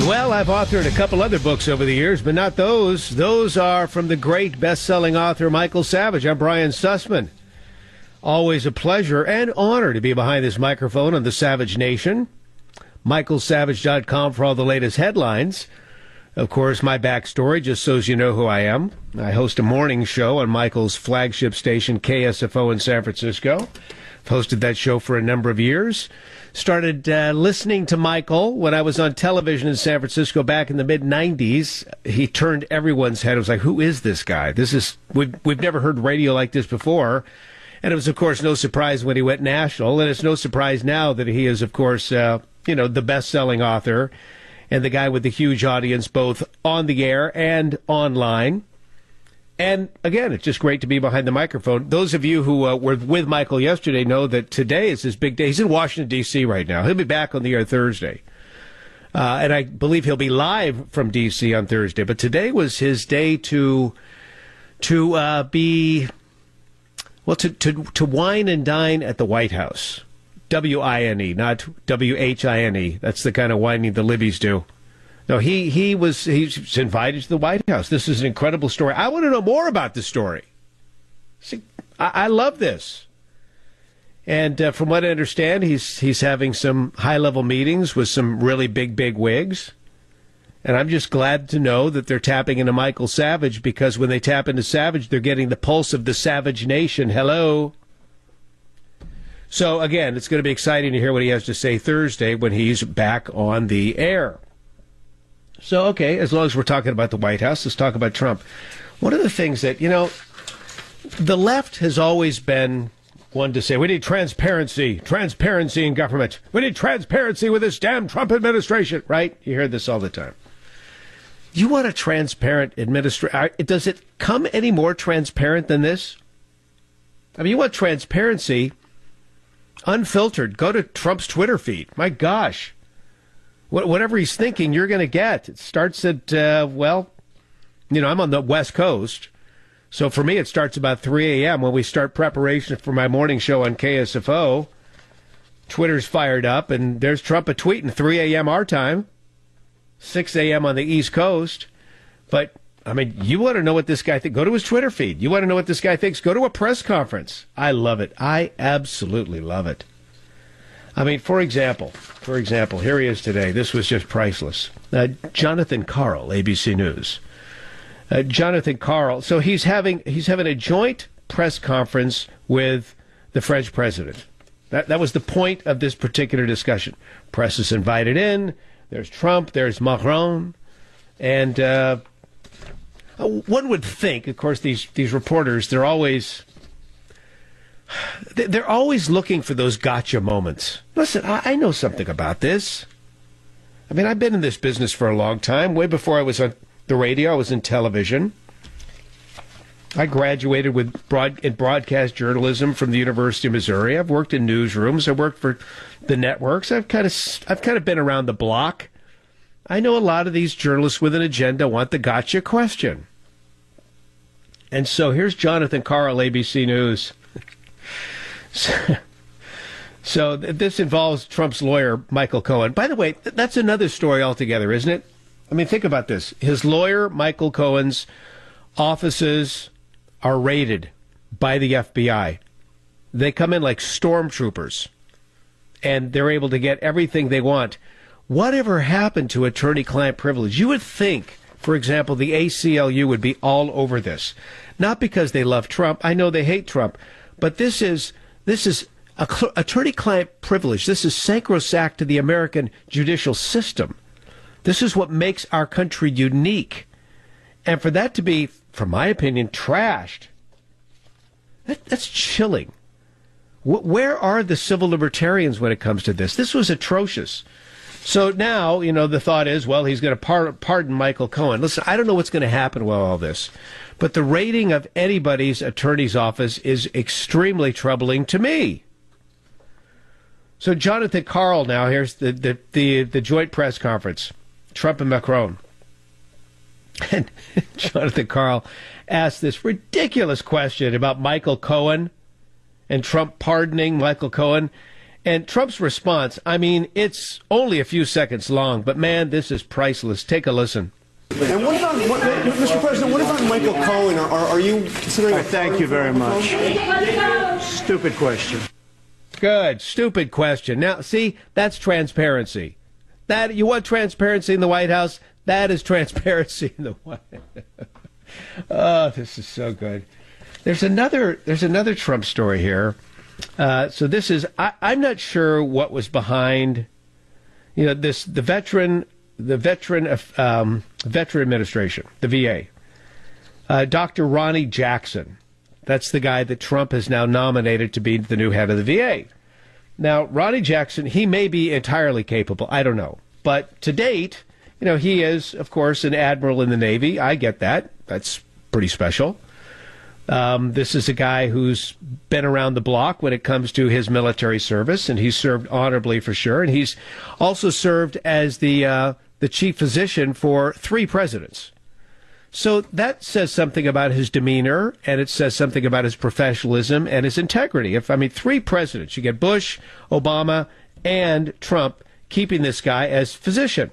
Well, I've authored a couple other books over the years, but not those. Those are from the great best-selling author Michael Savage. I'm Brian Sussman. Always a pleasure and honor to be behind this microphone on the Savage Nation. MichaelSavage.com for all the latest headlines. Of course, my backstory, just so as you know who I am. I host a morning show on Michael's flagship station, KSFO in San Francisco. I've hosted that show for a number of years. Started listening to Michael when I was on television in San Francisco back in the mid-'90s. He turned everyone's head. It was like, who is this guy? We've never heard radio like this before. And it was, of course, no surprise when he went national. And it's no surprise now that he is, of course, the best-selling author and the guy with the huge audience both on the air and online. And, again, it's just great to be behind the microphone. Those of you who were with Michael yesterday know that today is his big day. He's in Washington, D.C. right now. He'll be back on the air Thursday. And I believe he'll be live from D.C. on Thursday. But today was his day to wine and dine at the White House. W-I-N-E, not W-H-I-N-E. That's the kind of whining the Libbies do. No, he's invited to the White House. This is an incredible story. I want to know more about this story. See, I love this. And from what I understand, he's having some high-level meetings with some really big wigs. And I'm just glad to know that they're tapping into Michael Savage, because when they tap into Savage, they're getting the pulse of the Savage Nation. Hello. So, again, it's going to be exciting to hear what he has to say Thursday when he's back on the air. So, okay, as long as we're talking about the White House, let's talk about Trump. One of the things that, the left has always been one to say, we need transparency in government. We need transparency with this damn Trump administration, right? You hear this all the time. You want a transparent administration? Does it come any more transparent than this? I mean, you want transparency, unfiltered. Go to Trump's Twitter feed. My gosh. Whatever he's thinking, you're going to get. It starts at, I'm on the West Coast. So for me, it starts about 3 a.m. when we start preparation for my morning show on KSFO. Twitter's fired up, and there's Trump tweeting 3 a.m. our time, 6 a.m. on the East Coast. But, I mean, you want to know what this guy thinks. Go to his Twitter feed. You want to know what this guy thinks. Go to a press conference. I love it. I absolutely love it. I mean, for example, here he is today. This was just priceless. Jonathan Karl, ABC News. Jonathan Karl. So he's having a joint press conference with the French president. That was the point of this particular discussion. Press is invited in. There's Trump. There's Macron. And one would think, of course, these reporters, they're always looking for those gotcha moments. Listen, I know something about this. I mean, I've been in this business for a long time. Way before I was on the radio, I was in television. I graduated in broadcast journalism from the University of Missouri. I've worked in newsrooms. I worked for the networks. I've kind of been around the block. I know a lot of these journalists with an agenda want the gotcha question. And so here's Jonathan Karl, ABC News. So this involves Trump's lawyer, Michael Cohen. By the way, that's another story altogether, isn't it? I mean, think about this. His lawyer, Michael Cohen's offices are raided by the FBI. They come in like stormtroopers, and they're able to get everything they want. Whatever happened to attorney-client privilege? You would think, for example, the ACLU would be all over this. Not because they love Trump. I know they hate Trump. But this is attorney-client privilege. This is sacrosanct to the American judicial system. This is what makes our country unique. And for that to be, from my opinion, trashed, that's chilling. Where are the civil libertarians when it comes to this? This was atrocious. So now, the thought is, well, he's going to pardon Michael Cohen. Listen, I don't know what's going to happen with all this, but the raiding of anybody's attorney's office is extremely troubling to me. So Jonathan Karl now, here's the joint press conference, Trump and Macron. And Jonathan Karl asked this ridiculous question about Michael Cohen and Trump pardoning Michael Cohen. And Trump's response, I mean, it's only a few seconds long, but man, this is priceless. Take a listen. And what about, Mr. President, what about Michael Cohen? Are you considering Thank you very much. Stupid question. Good. Stupid question. Now, see, that's transparency. That you want transparency in the White House? That is transparency in the White House. Oh, this is so good. There's another Trump story here. So this is I'm not sure what was behind, the veteran administration, the VA. Dr. Ronnie Jackson. That's the guy that Trump has now nominated to be the new head of the VA. Now, Ronnie Jackson, he may be entirely capable. I don't know. But to date, he is, of course, an admiral in the Navy. I get that. That's pretty special. This is a guy who's been around the block when it comes to his military service, and he's served honorably for sure. And he's also served as the chief physician for 3 presidents. So that says something about his demeanor, and it says something about his professionalism and his integrity. 3 presidents, you get Bush, Obama, and Trump keeping this guy as physician.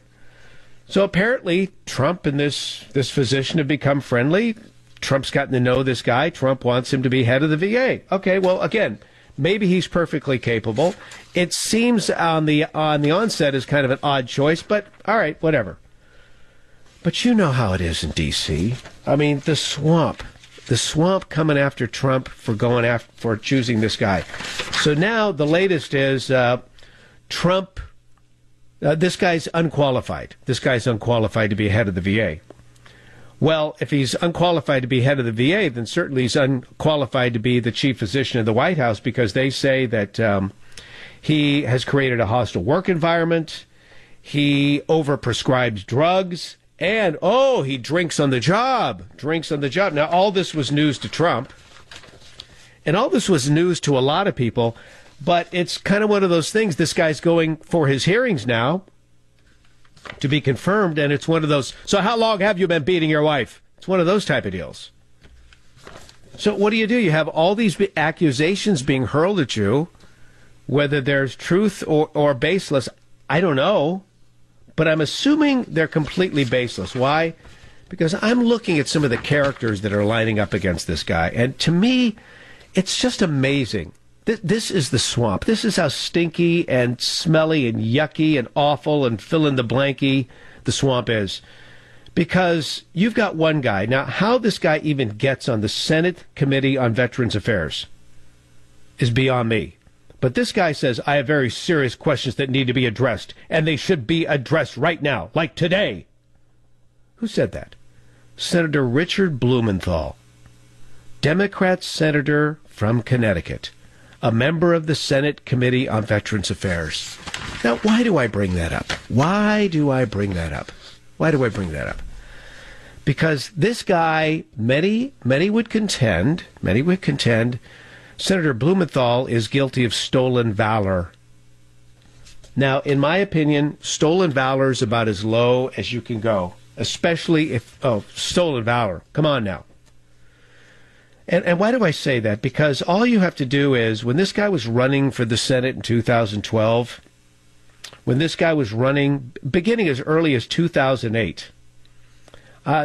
So apparently Trump and this physician have become friendly. Trump's gotten to know this guy. Trump wants him to be head of the VA. Okay, well, again, maybe he's perfectly capable. It seems on the onset is kind of an odd choice, but all right, whatever. But you know how it is in D.C. I mean, the swamp coming after Trump for choosing this guy. So now the latest is Trump. This guy's unqualified. This guy's unqualified to be head of the VA. Well, if he's unqualified to be head of the VA, then certainly he's unqualified to be the chief physician of the White House, because they say that he has created a hostile work environment. He overprescribes drugs. And, he drinks on the job. Now, all this was news to Trump. And all this was news to a lot of people. But it's kind of one of those things. This guy's going for his hearings now to be confirmed. And it's one of those, so how long have you been beating your wife? It's one of those type of deals. So what do? You have all these accusations being hurled at you, whether there's truth or baseless. I don't know. But I'm assuming they're completely baseless. Why? Because I'm looking at some of the characters that are lining up against this guy. And to me, it's just amazing. This is the swamp. This is how stinky and smelly and yucky and awful and fill-in-the-blanky the swamp is. Because you've got one guy. Now, how this guy even gets on the Senate Committee on Veterans Affairs is beyond me. But this guy says, I have very serious questions that need to be addressed, and they should be addressed right now, like today. Who said that? Senator Richard Blumenthal, Democrat senator from Connecticut, a member of the Senate Committee on Veterans Affairs. Now, why do I bring that up? Because this guy, many would contend, Senator Blumenthal is guilty of stolen valor. Now, in my opinion, stolen valor is about as low as you can go, especially if, stolen valor. Come on now. And why do I say that? Because all you have to do is, when this guy was running for the Senate in 2012, when this guy was running, beginning as early as 2008,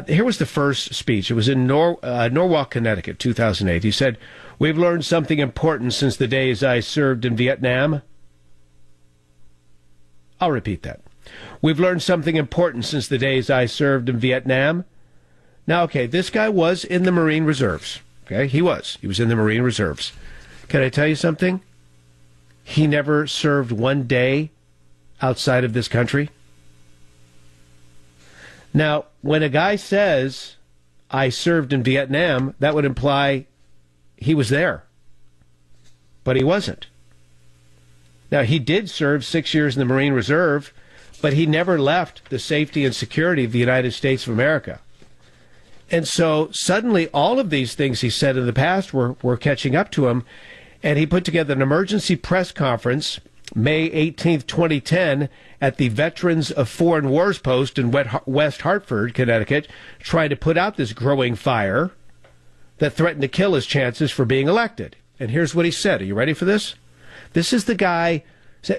here was the first speech. It was in Norwalk, Connecticut, 2008. He said, "We've learned something important since the days I served in Vietnam." I'll repeat that. "We've learned something important since the days I served in Vietnam." Now, okay, this guy was in the Marine Reserves. Okay, he was in the Marine Reserves. Can I tell you something? He never served one day outside of this country. Now, when a guy says, "I served in Vietnam," that would imply he was there. But he wasn't. Now, he did serve 6 years in the Marine Reserve, but he never left the safety and security of the United States of America. And so suddenly all of these things he said in the past were catching up to him, and he put together an emergency press conference May 18th, 2010, at the Veterans of Foreign Wars post in West Hartford, Connecticut, trying to put out this growing fire that threatened to kill his chances for being elected. And here's what he said. Are you ready for this? This is the guy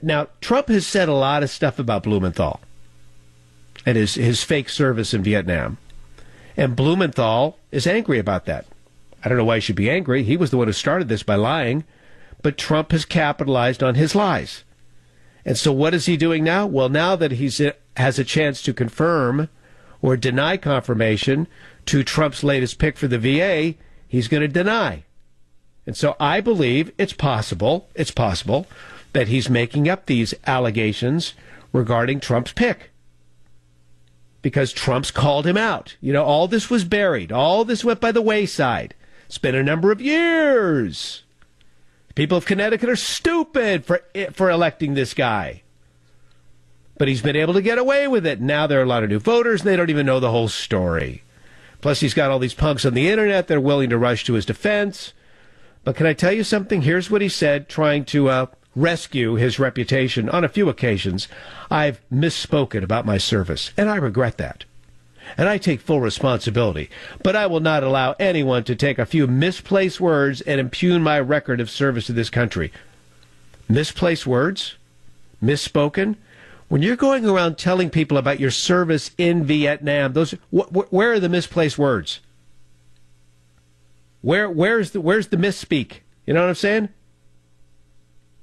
Now, Trump has said a lot of stuff about Blumenthal and his fake service in Vietnam. And Blumenthal is angry about that. I don't know why he should be angry. He was the one who started this by lying. But Trump has capitalized on his lies. And so what is he doing now? Well, now that he has a chance to confirm or deny confirmation to Trump's latest pick for the VA, he's going to deny. And so I believe it's possible that he's making up these allegations regarding Trump's pick. Because Trump's called him out. You know, all this was buried. All this went by the wayside. It's been a number of years. People of Connecticut are stupid for electing this guy. But he's been able to get away with it. Now there are a lot of new voters, and they don't even know the whole story. Plus, he's got all these punks on the internet that are willing to rush to his defense. But can I tell you something? Here's what he said, trying to rescue his reputation on a few occasions. I've misspoken about my service, and I regret that. And I take full responsibility. But I will not allow anyone to take a few misplaced words and impugn my record of service to this country. Misplaced words? Misspoken? When you're going around telling people about your service in Vietnam, where are the misplaced words? Where's the misspeak? You know what I'm saying?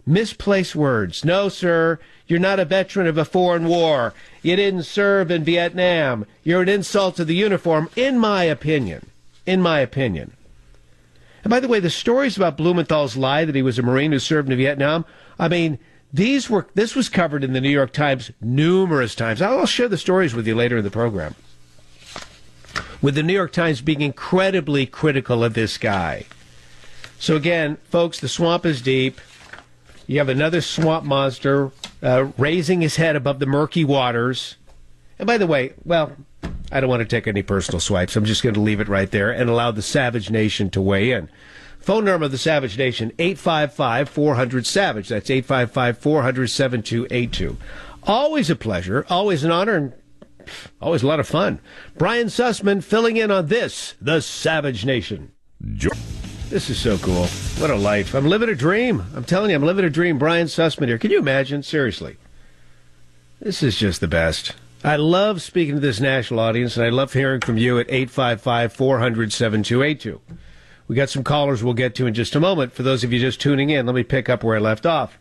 Misplaced words. No, sir, you're not a veteran of a foreign war. You didn't serve in Vietnam. You're an insult to the uniform, in my opinion. In my opinion. And by the way, the stories about Blumenthal's lie that he was a Marine who served in Vietnam, I mean, this was covered in the New York Times numerous times. I'll share the stories with you later in the program. With the New York Times being incredibly critical of this guy. So again, folks, the swamp is deep. You have another swamp monster raising his head above the murky waters. And by the way, well, I don't want to take any personal swipes. I'm just going to leave it right there and allow the Savage Nation to weigh in. Phone number of the Savage Nation, 855-400-SAVAGE. That's 855-400-7282. Always a pleasure, always an honor, and always a lot of fun. Brian Sussman filling in on this, the Savage Nation. This is so cool. What a life. I'm living a dream. I'm telling you, I'm living a dream. Brian Sussman here. Can you imagine? Seriously. This is just the best. I love speaking to this national audience, and I love hearing from you at 855-400-7282. We got some callers we'll get to in just a moment. For those of you just tuning in, let me pick up where I left off.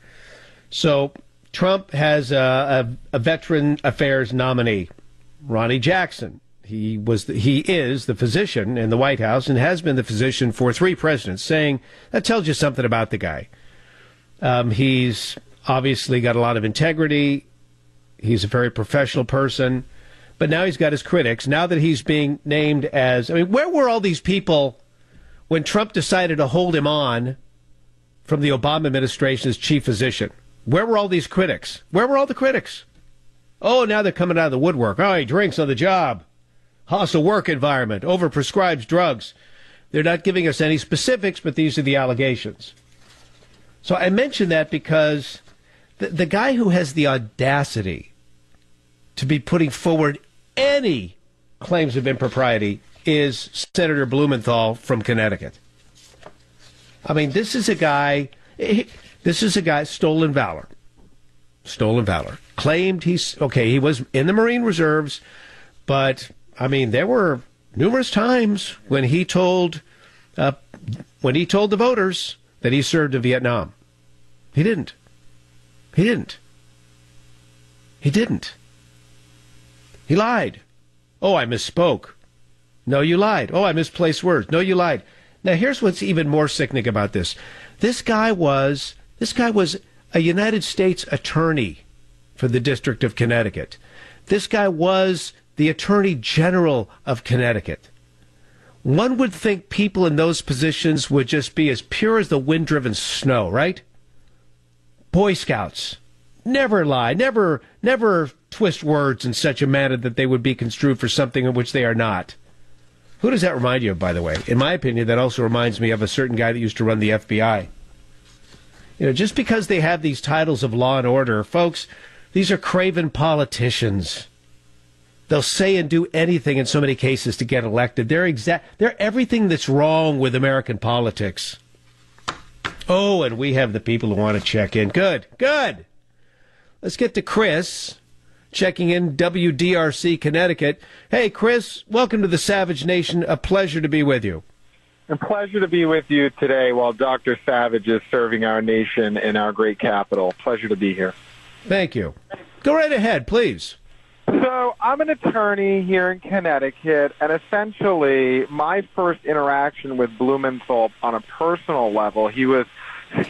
So Trump has a Veteran Affairs nominee, Ronnie Jackson. He is the physician in the White House and has been the physician for 3 presidents, saying that tells you something about the guy. He's obviously got a lot of integrity. He's a very professional person. But now he's got his critics. Now that he's being named as, I mean, where were all these people when Trump decided to hold him on from the Obama administration as chief physician? Where were all these critics? Where were all the critics? Oh, now they're coming out of the woodwork. Oh, he drinks on the job. Hostile work environment. Overprescribes drugs. They're not giving us any specifics, but these are the allegations. So I mention that because the guy who has the audacity to be putting forward any claims of impropriety is Senator Blumenthal from Connecticut. I mean, this is a guy, stolen valor. Stolen valor. Claimed he was in the Marine Reserves, but, I mean, there were numerous times when he told the voters that he served in Vietnam. He didn't. He lied. Oh, I misspoke. No, you lied. Oh, I misplaced words. No, you lied. Now, here's what's even more sickening about this. This guy was a United States attorney for the District of Connecticut. This guy was the Attorney General of Connecticut. One would think people in those positions would just be as pure as the wind-driven snow, right? Boy Scouts. Never lie. Never twist words in such a manner that they would be construed for something in which they are not. Who does that remind you of, by the way? In my opinion, that also reminds me of a certain guy that used to run the FBI. You know, just because they have these titles of law and order, folks, these are craven politicians. They'll say and do anything in so many cases to get elected. They're everything that's wrong with American politics. Oh, and we have the people who want to check in. Good. Let's get to Chris, checking in WDRC, Connecticut. Hey, Chris, welcome to the Savage Nation. A pleasure to be with you. A pleasure to be with you today while Dr. Savage is serving our nation in our great capital. Pleasure to be here. Thank you. Go right ahead, please. So I'm an attorney here in Connecticut, and essentially my first interaction with Blumenthal on a personal level, he was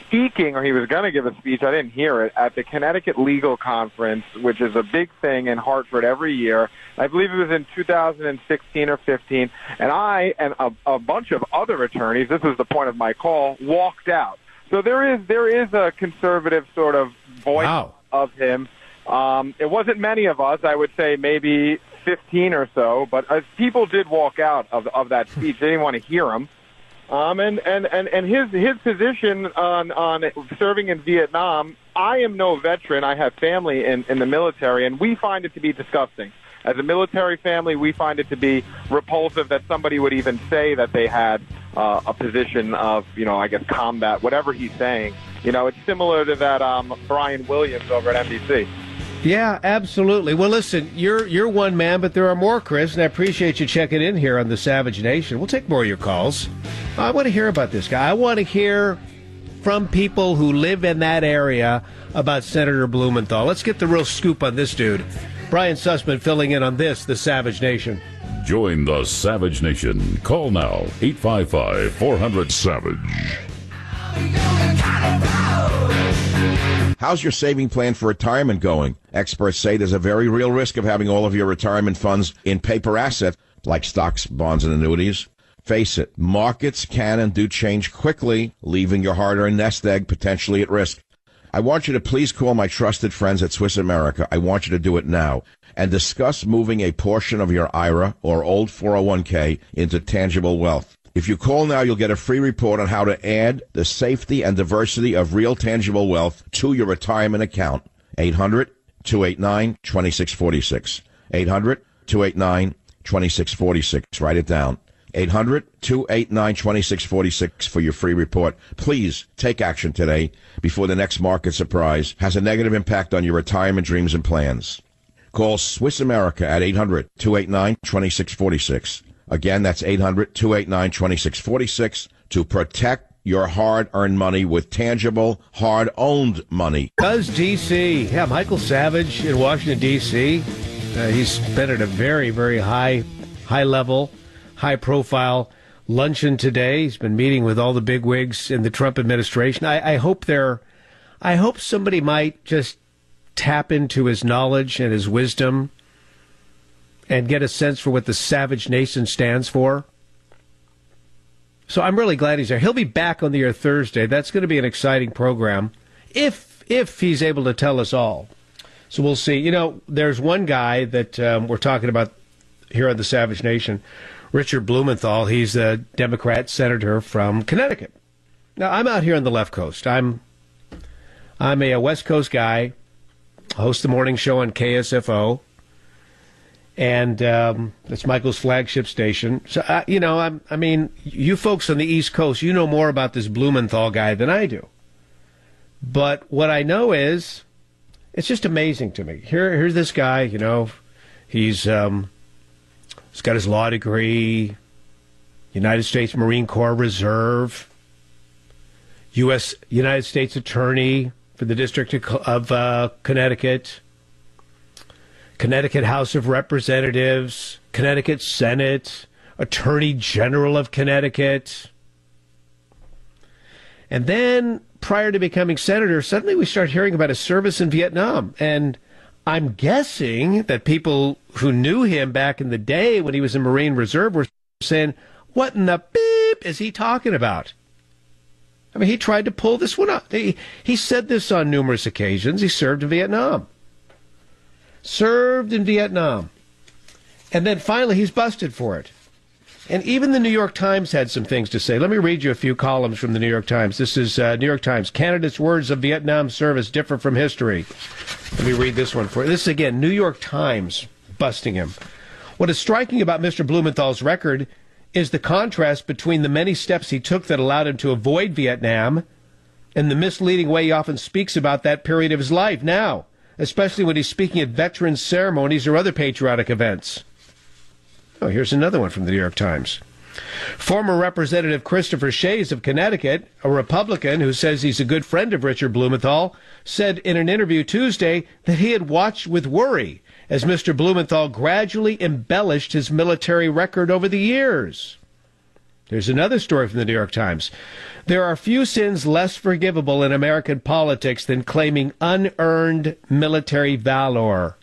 speaking, or he was going to give a speech, I didn't hear it, at the Connecticut Legal Conference, which is a big thing in Hartford every year. I believe it was in 2016 or 15, and I and a bunch of other attorneys, this is the point of my call, walked out. So there is a conservative sort of voice of him. It wasn't many of us, I would say maybe 15 or so, but people did walk out of that speech. They didn't want to hear him. And his position on serving in Vietnam, I am no veteran. I have family in the military, and we find it to be disgusting. As a military family, we find it to be repulsive that somebody would even say that they had a position of, I guess, combat, whatever he's saying. It's similar to that Brian Williams over at NBC. Yeah, absolutely. Well, listen, you're one man, but there are more, Chris, and I appreciate you checking in here on the Savage Nation. We'll take more of your calls. I want to hear about this guy. I want to hear from people who live in that area about Senator Blumenthal. Let's get the real scoop on this dude. Brian Sussman filling in on this, the Savage Nation. Join the Savage Nation. Call now, 855-400-SAVAGE. How's your saving plan for retirement going? Experts say there's a very real risk of having all of your retirement funds in paper assets like stocks, bonds, and annuities. Face it, markets can and do change quickly, leaving your hard-earned nest egg potentially at risk. I want you to please call my trusted friends at Swiss America. I want you to do it now and discuss moving a portion of your IRA or old 401k into tangible wealth. If you call now, you'll get a free report on how to add the safety and diversity of real tangible wealth to your retirement account. 800-289-2646. 800-289-2646. Write it down. 800-289-2646 for your free report. Please take action today before the next market surprise has a negative impact on your retirement dreams and plans. Call Swiss America at 800-289-2646. Again, that's 800-289-2646 to protect your hard-earned money with tangible, hard-owned money. Does D.C. Yeah, Michael Savage in Washington, D.C. He's been at a very, very high level, high-profile luncheon today. He's been meeting with all the bigwigs in the Trump administration. I hope somebody might just tap into his knowledge and his wisdom and get a sense for what the Savage Nation stands for. So I'm really glad he's there. He'll be back on the air Thursday. That's going to be an exciting program if he's able to tell us all. So we'll see. There's one guy that we're talking about here on the Savage Nation, Richard Blumenthal. He's a Democrat senator from Connecticut. Now, I'm out here on the left coast. I'm a West Coast guy, host the morning show on KSFO. And it's Michael's flagship station. So, you folks on the East Coast, you know more about this Blumenthal guy than I do. But what I know is, it's just amazing to me. Here's this guy, he's got his law degree, United States Marine Corps Reserve, United States Attorney for the District of Connecticut, Connecticut House of Representatives, Connecticut Senate, Attorney General of Connecticut. And then, prior to becoming senator, suddenly we start hearing about his service in Vietnam. And I'm guessing that people who knew him back in the day when he was in Marine Reserve were saying, what in the beep is he talking about? I mean, he tried to pull this one up. He said this on numerous occasions. He served in Vietnam. Served in Vietnam. And then finally he's busted for it. And even the New York Times had some things to say. Let me read you a few columns from the New York Times. This is New York Times. Candidates' words of Vietnam service differ from history. Let me read this one for you. This is, again, New York Times busting him. What is striking about Mr. Blumenthal's record is the contrast between the many steps he took that allowed him to avoid Vietnam and the misleading way he often speaks about that period of his life. Now, especially when he's speaking at veterans ceremonies or other patriotic events. Oh, here's another one from the New York Times. Former Representative Christopher Shays of Connecticut, a Republican who says he's a good friend of Richard Blumenthal, said in an interview Tuesday that he had watched with worry as Mr. Blumenthal gradually embellished his military record over the years. Here's another story from the New York Times. There are few sins less forgivable in American politics than claiming unearned military valor.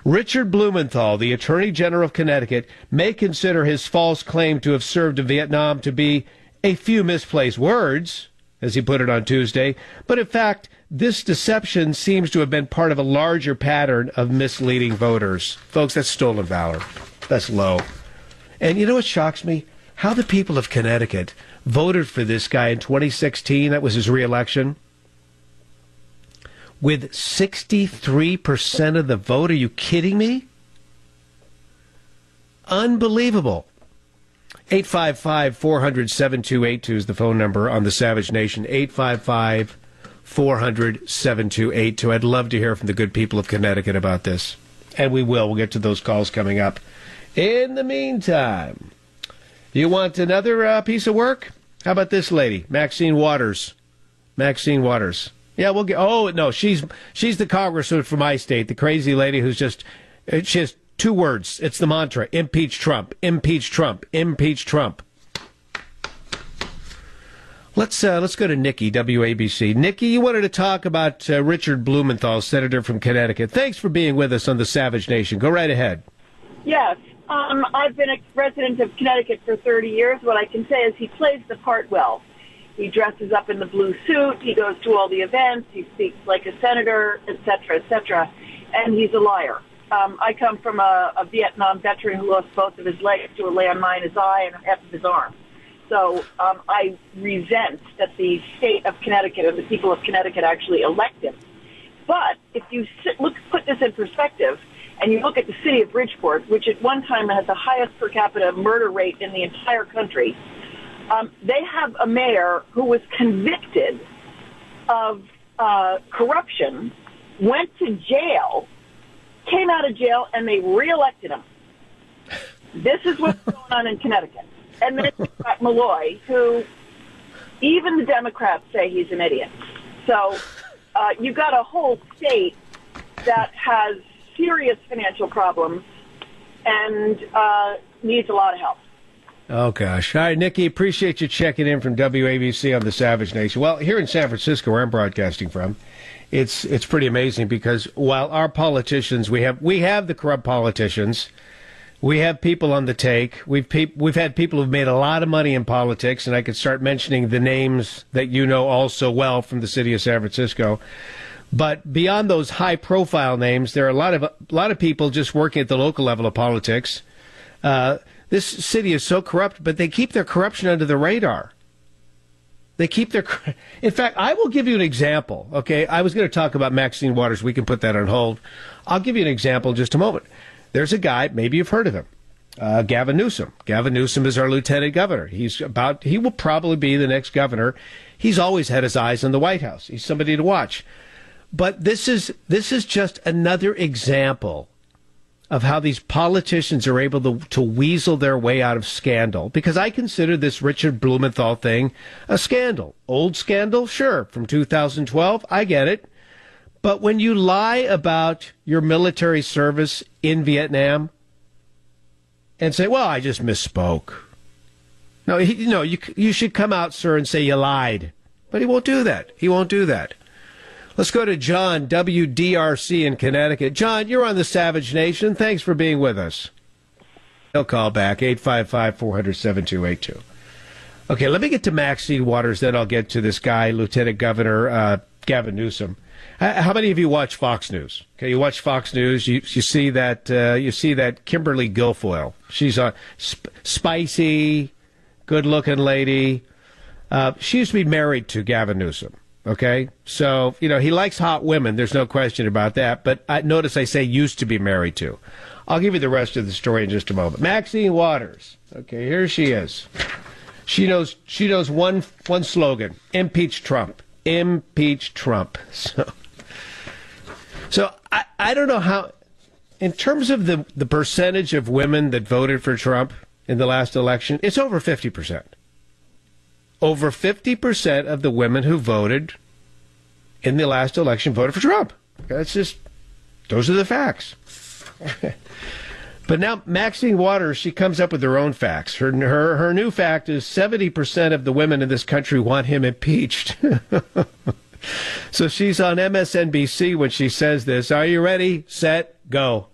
Richard Blumenthal, the Attorney General of Connecticut, may consider his false claim to have served in Vietnam to be a few misplaced words, as he put it on Tuesday, but in fact, this deception seems to have been part of a larger pattern of misleading voters. Folks, that's stolen valor. That's low. And you know what shocks me? How the people of Connecticut voted for this guy in 2016, that was his re-election, with 63% of the vote. Are you kidding me? Unbelievable. 855-400-7282 is the phone number on the Savage Nation. 855-400-7282. I'd love to hear from the good people of Connecticut about this. And we will. We'll get to those calls coming up. In the meantime, you want another piece of work? How about this lady, Maxine Waters? Maxine Waters. Yeah, we'll get. Oh no, she's the congresswoman from my state, the crazy lady who's just. She has two words. It's the mantra: impeach Trump, impeach Trump, impeach Trump. Let's go to Nikki, WABC. Nikki, you wanted to talk about Richard Blumenthal, senator from Connecticut. Thanks for being with us on the Savage Nation. Go right ahead. Yes, I've been a resident of Connecticut for 30 years. What I can say is he plays the part well. He dresses up in the blue suit. He goes to all the events. He speaks like a senator, et cetera, and he's a liar. I come from a Vietnam veteran who lost both of his legs to a landmine, his eye, and half of his arm. So I resent that the state of Connecticut and the people of Connecticut actually elect him. But if you put this in perspective, and you look at the city of Bridgeport, which at one time had the highest per capita murder rate in the entire country, they have a mayor who was convicted of corruption, went to jail, came out of jail, and they reelected him. This is what's going on in Connecticut. And then you've got Malloy, who even the Democrats say he's an idiot. So you've got a whole state that has serious financial problems and needs a lot of help. Oh, gosh. All right, Nikki, appreciate you checking in from WABC on the Savage Nation. Well, here in San Francisco, where I'm broadcasting from, it's pretty amazing because while our politicians, we have the corrupt politicians, we have people on the take, we've had people who've made a lot of money in politics, and I could start mentioning the names that you know all so well from the city of San Francisco. But beyond those high-profile names, there are a lot of people just working at the local level of politics. This city is so corrupt, but they keep their corruption under the radar. In fact, I will give you an example, okay? I was going to talk about Maxine Waters. We can put that on hold. I'll give you an example in just a moment. There's a guy, maybe you've heard of him, Gavin Newsom. Gavin Newsom is our lieutenant governor. He will probably be the next governor. He's always had his eyes on the White House. He's somebody to watch. But this is just another example of how these politicians are able to weasel their way out of scandal. Because I consider this Richard Blumenthal thing a scandal. Old scandal? Sure. From 2012? I get it. But when you lie about your military service in Vietnam and say, well, I just misspoke. No, you should come out, sir, and say you lied. But he won't do that. He won't do that. Let's go to John, WDRC in Connecticut. John, you're on the Savage Nation. Thanks for being with us. He'll call back, 855-400-7282. Okay, let me get to Maxine Waters, then I'll get to this guy, Lieutenant Governor Gavin Newsom. How many of you watch Fox News? Okay, you watch Fox News, you see that Kimberly Guilfoyle. She's a spicy, good-looking lady. She used to be married to Gavin Newsom. Okay, so, he likes hot women. There's no question about that. But notice I say used to be married to. I'll give you the rest of the story in just a moment. Maxine Waters. Okay, here she is. She knows one slogan: impeach Trump. Impeach Trump. So So I don't know how, in terms of the percentage of women that voted for Trump in the last election, it's over 50%. Over 50% of the women who voted in the last election voted for Trump. That's just, those are the facts. But now Maxine Waters, she comes up with her own facts. Her new fact is 70% of the women in this country want him impeached. So she's on MSNBC when she says this. Are you ready? Set, go.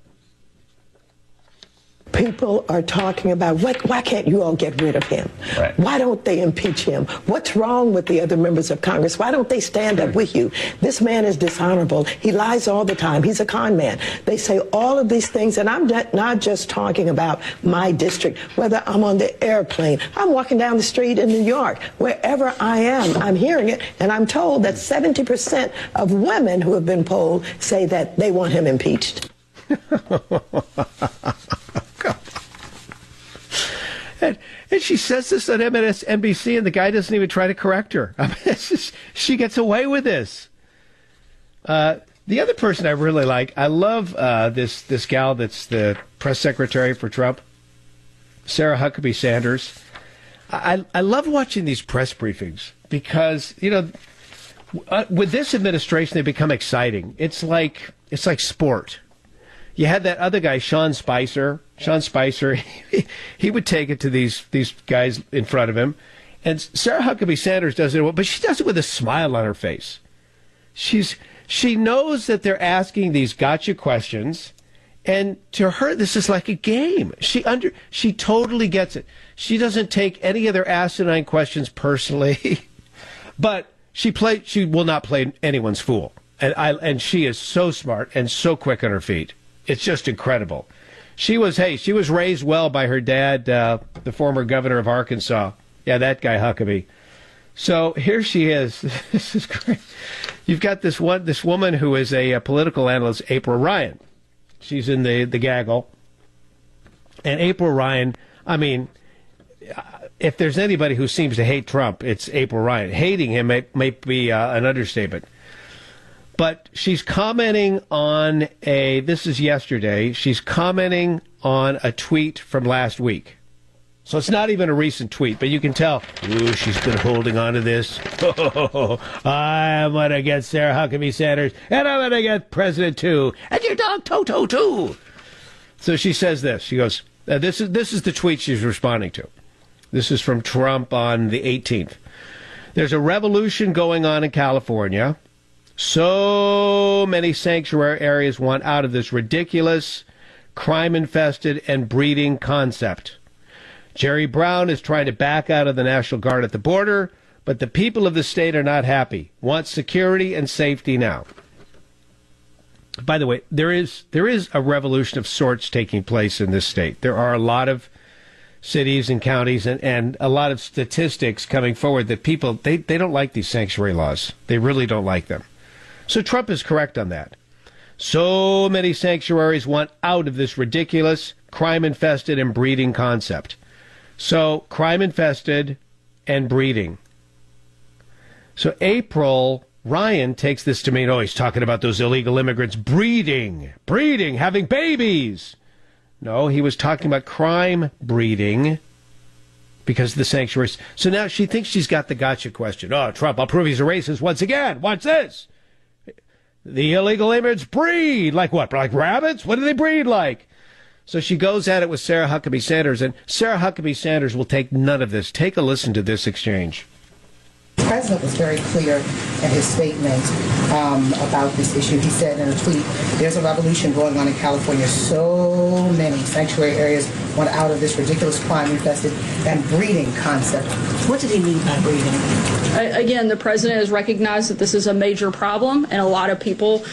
People are talking about, why can't you all get rid of him? Right. Why don't they impeach him? What's wrong with the other members of Congress? Why don't they stand up with you? This man is dishonorable. He lies all the time. He's a con man. They say all of these things, and I'm not just talking about my district, whether I'm on the airplane, I'm walking down the street in New York, wherever I am, I'm hearing it, and I'm told that 70% of women who have been polled say that they want him impeached. And she says this on MSNBC, and the guy doesn't even try to correct her. I mean, it's just, she gets away with this. The other person I really like, I love this gal that's the press secretary for Trump, Sarah Huckabee Sanders. I love watching these press briefings because, you know, with this administration, they become exciting. It's like sport. You had that other guy, Sean Spicer. Sean Spicer, he would take it to these guys in front of him. And Sarah Huckabee Sanders does it, but she does it with a smile on her face. She knows that they're asking these gotcha questions, and to her, this is like a game. She totally gets it. She doesn't take any of their asinine questions personally, but she will not play anyone's fool. And she is so smart and so quick on her feet. It's just incredible. She was raised well by her dad, the former governor of Arkansas. Yeah, that guy Huckabee. So here she is. This is great. You've got this woman who is a political analyst, April Ryan. She's in the gaggle. And April Ryan, I mean, if there's anybody who seems to hate Trump, it's April Ryan. Hating him may be an understatement. But she's commenting on this is yesterday, she's commenting on a tweet from last week. So it's not even a recent tweet, but you can tell, ooh, she's been holding on to this. I'm going to get Sarah Huckabee Sanders, and I'm going to get President too, and your dog Toto too. So she says this. She goes, this is the tweet she's responding to. This is from Trump on the 18th. There's a revolution going on in California. So many sanctuary areas want out of this ridiculous, crime-infested, and breeding concept. Jerry Brown is trying to back out of the National Guard at the border, but the people of the state are not happy, want security and safety now. By the way, there is a revolution of sorts taking place in this state. There are a lot of cities and counties and a lot of statistics coming forward that people, they don't like these sanctuary laws. They really don't like them. So Trump is correct on that. So many sanctuaries want out of this ridiculous, crime-infested and breeding concept. So crime-infested and breeding. So April Ryan takes this to mean, he's talking about those illegal immigrants breeding, having babies. No, he was talking about crime breeding because of the sanctuaries. So now she thinks she's got the gotcha question. Oh, Trump, I'll prove he's a racist once again. Watch this. The illegal immigrants breed. Like what? Like rabbits? What do they breed like? So she goes at it with Sarah Huckabee Sanders, and Sarah Huckabee Sanders will take none of this. Take a listen to this exchange. The president was very clear in his statement about this issue. He said in a tweet, there's a revolution going on in California. So many sanctuary areas want out of this ridiculous crime-infested and breeding concept. What did he mean by breeding? Again, the president has recognized that this is a major problem, and a lot of people,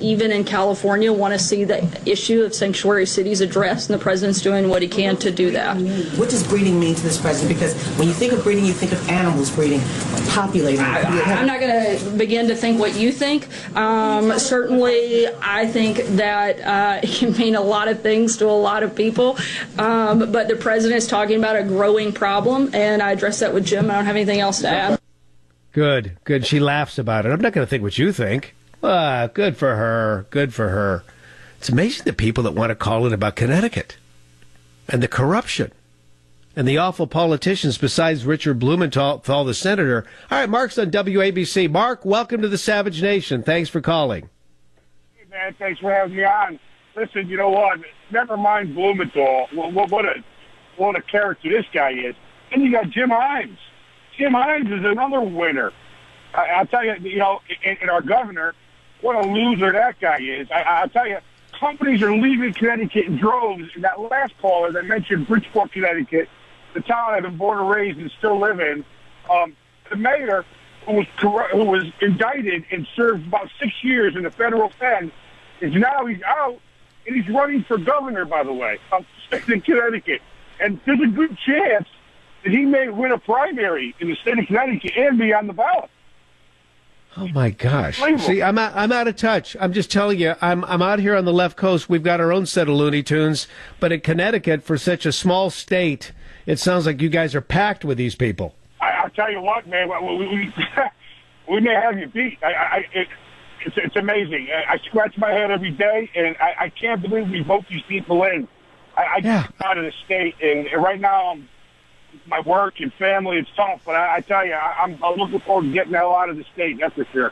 even in California, want to see the issue of sanctuary cities addressed, and the president's doing what he can to do that. What does breeding mean to this president? Because when you think of breeding, you think of animals breeding, populating. I'm not going to begin to think what you think. Certainly, I think that it can mean a lot of things to a lot of people, but the president is talking about a growing problem, and I addressed that with Jim. I don't have anything else to add. Good. She laughs about it. I'm not going to think what you think. Good for her. Good for her. It's amazing the people that want to call in about Connecticut and the corruption and the awful politicians besides Richard Blumenthal, the senator. All right, Mark's on WABC. Mark, welcome to the Savage Nation. Thanks for calling. Hey, man, thanks for having me on. Listen, you know what? Never mind Blumenthal. What a character this guy is. And you got Jim Himes. Jim Himes is another winner. I'll tell you, and our governor, what a loser that guy is. I'll tell you, companies are leaving Connecticut in droves. And that last caller that mentioned Bridgeport, Connecticut, the town I've been born and raised and still live in, the mayor who was indicted and served about 6 years in the federal pen is now he's out and he's running for governor, by the way, of the state of Connecticut. And there's a good chance that he may win a primary in the state of Connecticut and be on the ballot. Oh my gosh! See, I'm out of touch. I'm just telling you, I'm out here on the left coast. We've got our own set of Looney Tunes, but in Connecticut, for such a small state, it sounds like you guys are packed with these people. I'll tell you what, man, we may have you beat. It's amazing. I scratch my head every day, and I can't believe we vote these people in. I get out of the state, and right now my work and family, it's tough. But I tell you, I'm looking forward to getting the hell out of the state, that's for sure.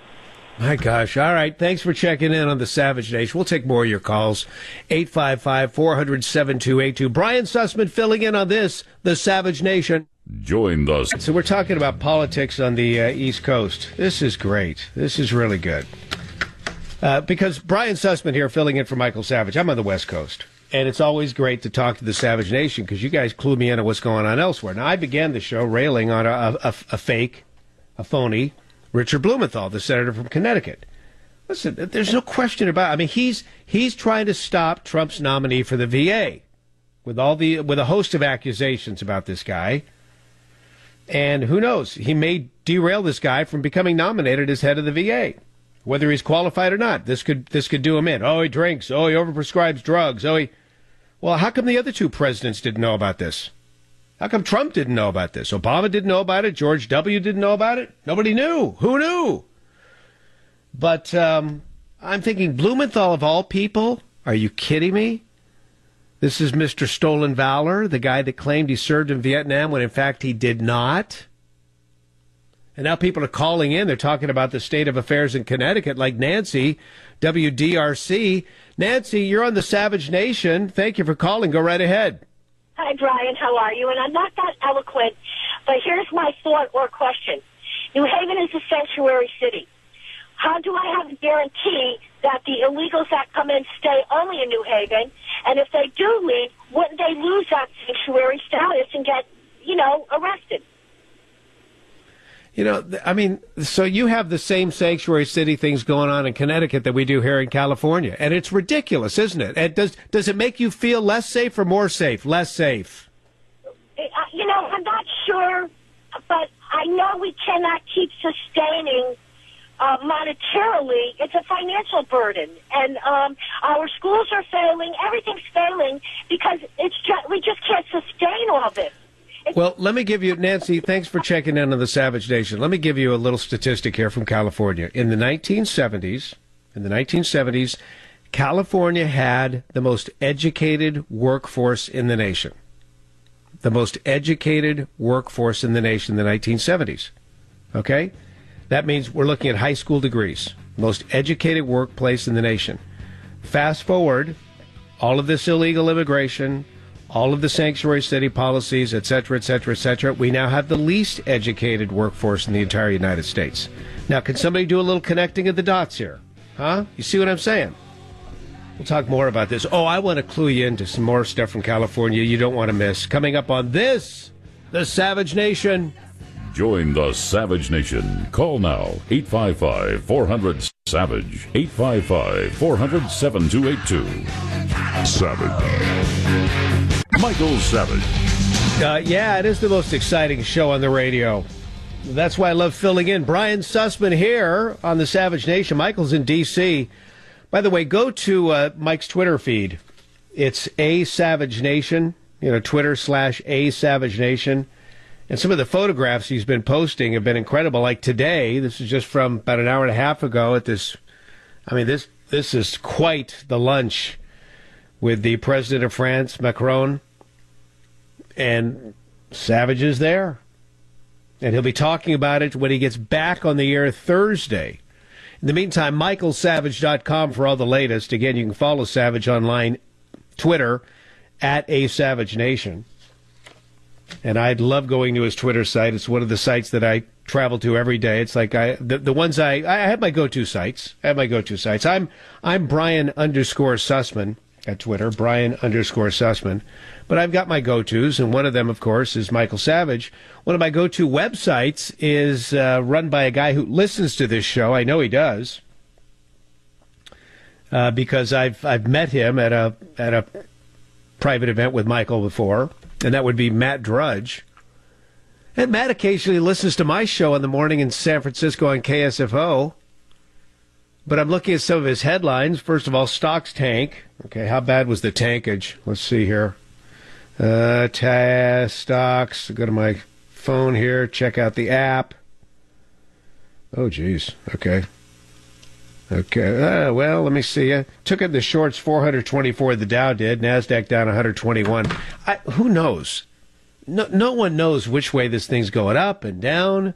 My gosh. All right. Thanks for checking in on the Savage Nation. We'll take more of your calls. 855-400-7282. Brian Sussman filling in on this, the Savage Nation. Join us. So we're talking about politics on the East Coast. This is great. This is really good. Because Brian Sussman here filling in for Michael Savage. I'm on the West Coast. And it's always great to talk to the Savage Nation because you guys clue me in on what's going on elsewhere. Now, I began the show railing on a fake, a phony, Richard Blumenthal, the senator from Connecticut. Listen, there's no question about it. I mean, he's trying to stop Trump's nominee for the VA with a host of accusations about this guy. And who knows? He may derail this guy from becoming nominated as head of the VA, whether he's qualified or not. This could do him in. Oh, he drinks. Oh, he overprescribes drugs. Well, how come the other two presidents didn't know about this? How come Trump didn't know about this? Obama didn't know about it. George W. didn't know about it. Nobody knew. Who knew? But I'm thinking Blumenthal of all people. Are you kidding me? This is Mr. Stolen Valor, the guy that claimed he served in Vietnam when in fact he did not. And now people are calling in. They're talking about the state of affairs in Connecticut, like Nancy, WDRC. Nancy, you're on the Savage Nation. Thank you for calling. Go right ahead. Hi, Brian. How are you? And I'm not that eloquent, but here's my thought or question. New Haven is a sanctuary city. How do I have a guarantee that the illegals that come in stay only in New Haven? And if they do leave, wouldn't they lose that sanctuary status and get, arrested? I mean, so you have the same sanctuary city things going on in Connecticut that we do here in California. And it's ridiculous, isn't it? And does it make you feel less safe or more safe? Less safe. I'm not sure, but I know we cannot keep sustaining monetarily. It's a financial burden. And our schools are failing. Everything's failing because we just can't sustain all this. Well, let me give you, Nancy, thanks for checking in on the Savage Nation. Let me give you a little statistic here from California. In the 1970s, California had the most educated workforce in the nation. The most educated workforce in the nation in the 1970s. Okay? That means we're looking at high school degrees. Most educated workplace in the nation. Fast forward, all of this illegal immigration, all of the sanctuary city policies, et cetera, et cetera, et cetera. We now have the least educated workforce in the entire United States. Now, can somebody do a little connecting of the dots here? Huh? You see what I'm saying? We'll talk more about this. Oh, I want to clue you into some more stuff from California you don't want to miss. Coming up on this, the Savage Nation. Join the Savage Nation. Call now, 855-400-SAVAGE, 855-400-7282. Savage. Michael Savage. Yeah, it is the most exciting show on the radio. That's why I love filling in. Brian Sussman here on the Savage Nation. Michael's in D.C. By the way, go to Mike's Twitter feed. It's A Savage Nation, Twitter/A Savage Nation. And some of the photographs he's been posting have been incredible. Like today, this is just from about an hour and a half ago at this I mean, this is quite the lunch with the president of France, Macron, and Savage is there. And he'll be talking about it when he gets back on the air Thursday. In the meantime, michaelsavage.com for all the latest. Again, you can follow Savage online, Twitter, at @ASavageNation. And I'd love going to his Twitter site. It's one of the sites that I travel to every day. It's like the ones I have my go-to sites. I'm Brian _Sussman at Twitter, Brian _Sussman. But I've got my go-tos, and one of them, of course, is Michael Savage. One of my go-to websites is run by a guy who listens to this show. I know he does, because I've met him at a private event with Michael before, and that would be Matt Drudge. And Matt occasionally listens to my show in the morning in San Francisco on KSFO. But I'm looking at some of his headlines. First of all, stocks tank. Okay, how bad was the tankage? Let's see here. Stocks. Go to my phone here. Check out the app. Oh, geez. Okay. Well, let me see. Took it the shorts 424. The Dow did. NASDAQ down 121. Who knows? No one knows which way this thing's going, up and down.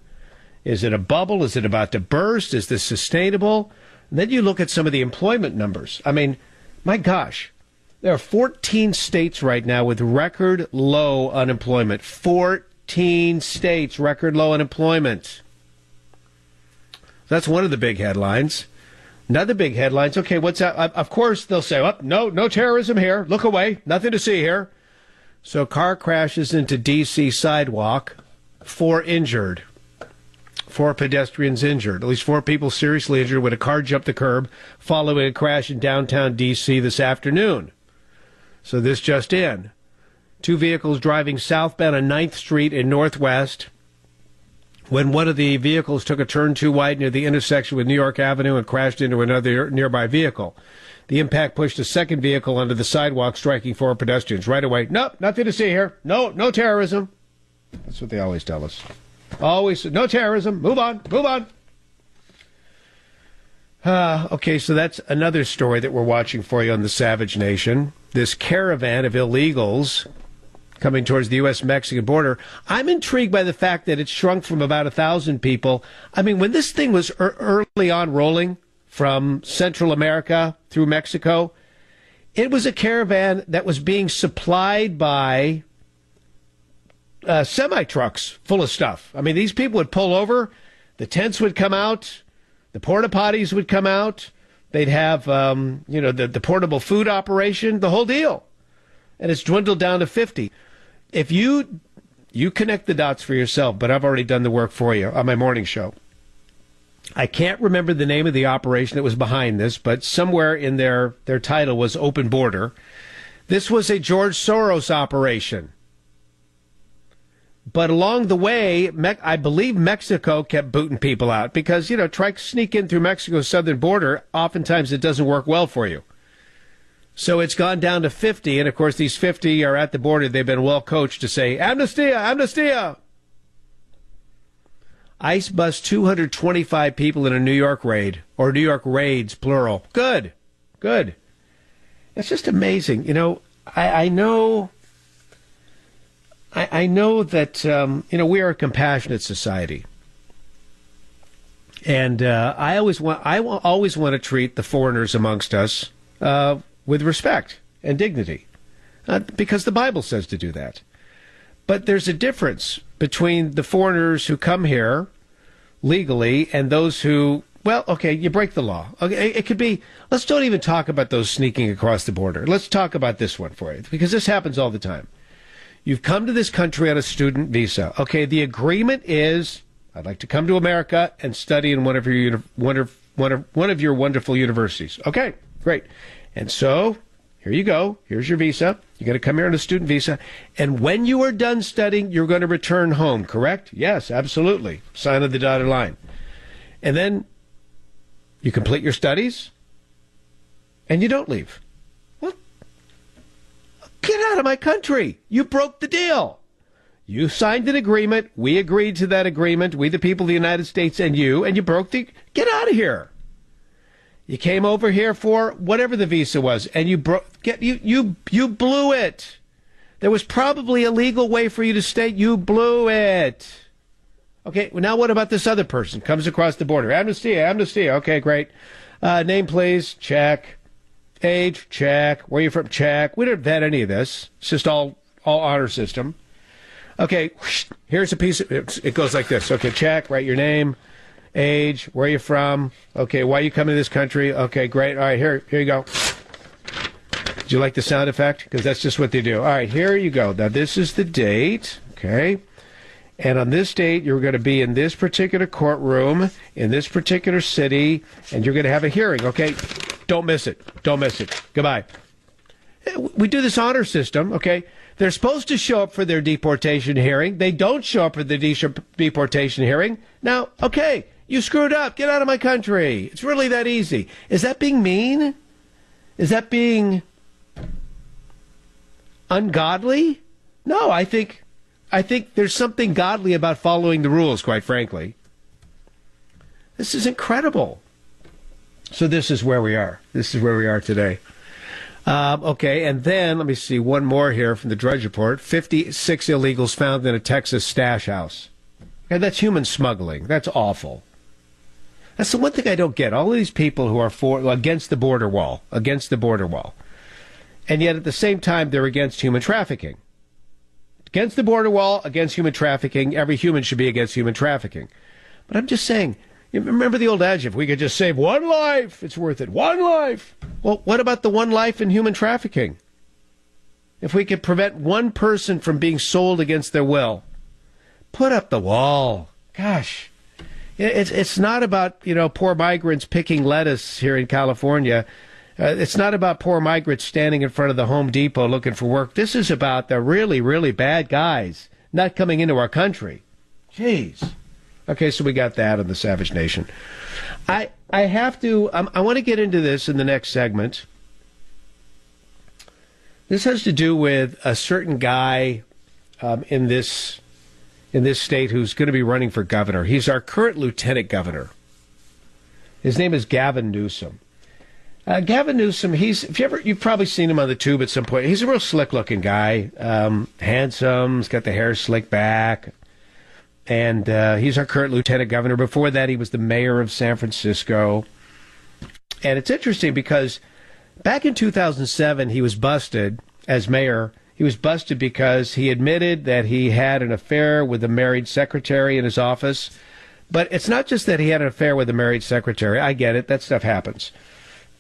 Is it a bubble? Is it about to burst? Is this sustainable? And then you look at some of the employment numbers. I mean, my gosh, there are 14 states right now with record low unemployment. 14 states, record low unemployment. That's one of the big headlines. Another big headlines. Okay, what's that? Of course, they'll say, oh, no terrorism here. Look away. Nothing to see here. So car crashes into D.C. sidewalk. 4 injured. 4 pedestrians injured. At least 4 people seriously injured when a car jumped the curb following a crash in downtown D.C. this afternoon. So this just in. 2 vehicles driving southbound on 9th Street in Northwest when one of the vehicles took a turn too wide near the intersection with New York Avenue and crashed into another nearby vehicle. The impact pushed a second vehicle onto the sidewalk, striking 4 pedestrians. Right away, nope, nothing to see here. No terrorism. That's what they always tell us. Always, no terrorism. Move on. Okay, so that's another story that we're watching for you on the Savage Nation. This caravan of illegals coming towards the U.S.-Mexican border. I'm intrigued by the fact that it's shrunk from about 1,000 people. I mean, when this thing was early on rolling from Central America through Mexico, it was a caravan that was being supplied by semi-trucks full of stuff. I mean, these people would pull over, the tents would come out, the porta potties would come out, they'd have, the portable food operation, the whole deal. And it's dwindled down to 50. If you connect the dots for yourself, but I've already done the work for you on my morning show. I can't remember the name of the operation that was behind this, but somewhere in their title was Open Border. This was a George Soros operation. But along the way, I believe Mexico kept booting people out because, try to sneak in through Mexico's southern border. Oftentimes it doesn't work well for you. So it's gone down to 50. And, of course, these 50 are at the border. They've been well coached to say, amnestia, amnestia. ICE busts 225 people in a New York raid, or New York raids, plural. Good. It's just amazing. I know that, we are a compassionate society. And I always want to treat the foreigners amongst us with respect and dignity, because the Bible says to do that. But there's a difference between the foreigners who come here legally and those who, you break the law. Okay, it could be, let's don't even talk about those sneaking across the border. Let's talk about this one for you, because this happens all the time. You've come to this country on a student visa. Okay, the agreement is, I'd like to come to America and study in one of your wonderful universities. Okay, great. And so, here you go. Here's your visa. You're going to come here on a student visa. And when you are done studying, you're going to return home, correct? Yes, absolutely. Sign on the dotted line. And then you complete your studies, and you don't leave. Well, get out of my country. You broke the deal. You signed an agreement. We agreed to that agreement. We, the people of the United States, and you broke the... Get out of here. You came over here for whatever the visa was, and you blew it. There was probably a legal way for you to stay. You blew it. Okay, well, now what about this other person? Comes across the border. Amnesty. Okay, great. Name, please. Check. Age. Check. Where you from? Check. We don't vet any of this. It's just all honor system. Okay, here's a piece of it goes like this. Okay, check. Write your name. Age, where are you from? Okay, why are you coming to this country? Okay, great. All right, here you go. Do you like the sound effect? Because that's just what they do. All right, here you go. Now, this is the date, okay? And on this date, you're going to be in this particular courtroom, in this particular city, and you're going to have a hearing, okay? Don't miss it. Don't miss it. Goodbye. We do this honor system, okay? They're supposed to show up for their deportation hearing. They don't show up for the deportation hearing. Now, okay, you screwed up. Get out of my country. It's really that easy. Is that being mean? Is that being ungodly? No, I think there's something godly about following the rules, quite frankly. This is incredible. So this is where we are. This is where we are today. Okay, and then, let me see, one more here from the Drudge Report. 56 illegals found in a Texas stash house. Okay, that's human smuggling. That's awful. That's the one thing I don't get. All of these people who are against the border wall. And yet, at the same time, they're against human trafficking. Against the border wall, against human trafficking. Every human should be against human trafficking. But I'm just saying, you remember the old adage, if we could just save one life, it's worth it. One life. Well, what about the one life in human trafficking? If we could prevent one person from being sold against their will, put up the wall. Gosh, it's not about, poor migrants picking lettuce here in California. It's not about poor migrants standing in front of the Home Depot looking for work. This is about the really, really bad guys not coming into our country. Jeez. Okay, so we got that on the Savage Nation. I have to, I want to get into this in the next segment. This has to do with a certain guy in this state who's going to be running for governor. He's our current lieutenant governor. His name is Gavin Newsom. Gavin Newsom, you've probably seen him on the tube at some point. He's a real slick-looking guy, handsome, he's got the hair slicked back. And he's our current lieutenant governor. Before that, he was the mayor of San Francisco. And it's interesting because back in 2007, he was busted as mayor. He was busted because he admitted that he had an affair with a married secretary in his office. But it's not just that he had an affair with a married secretary. I get it. That stuff happens.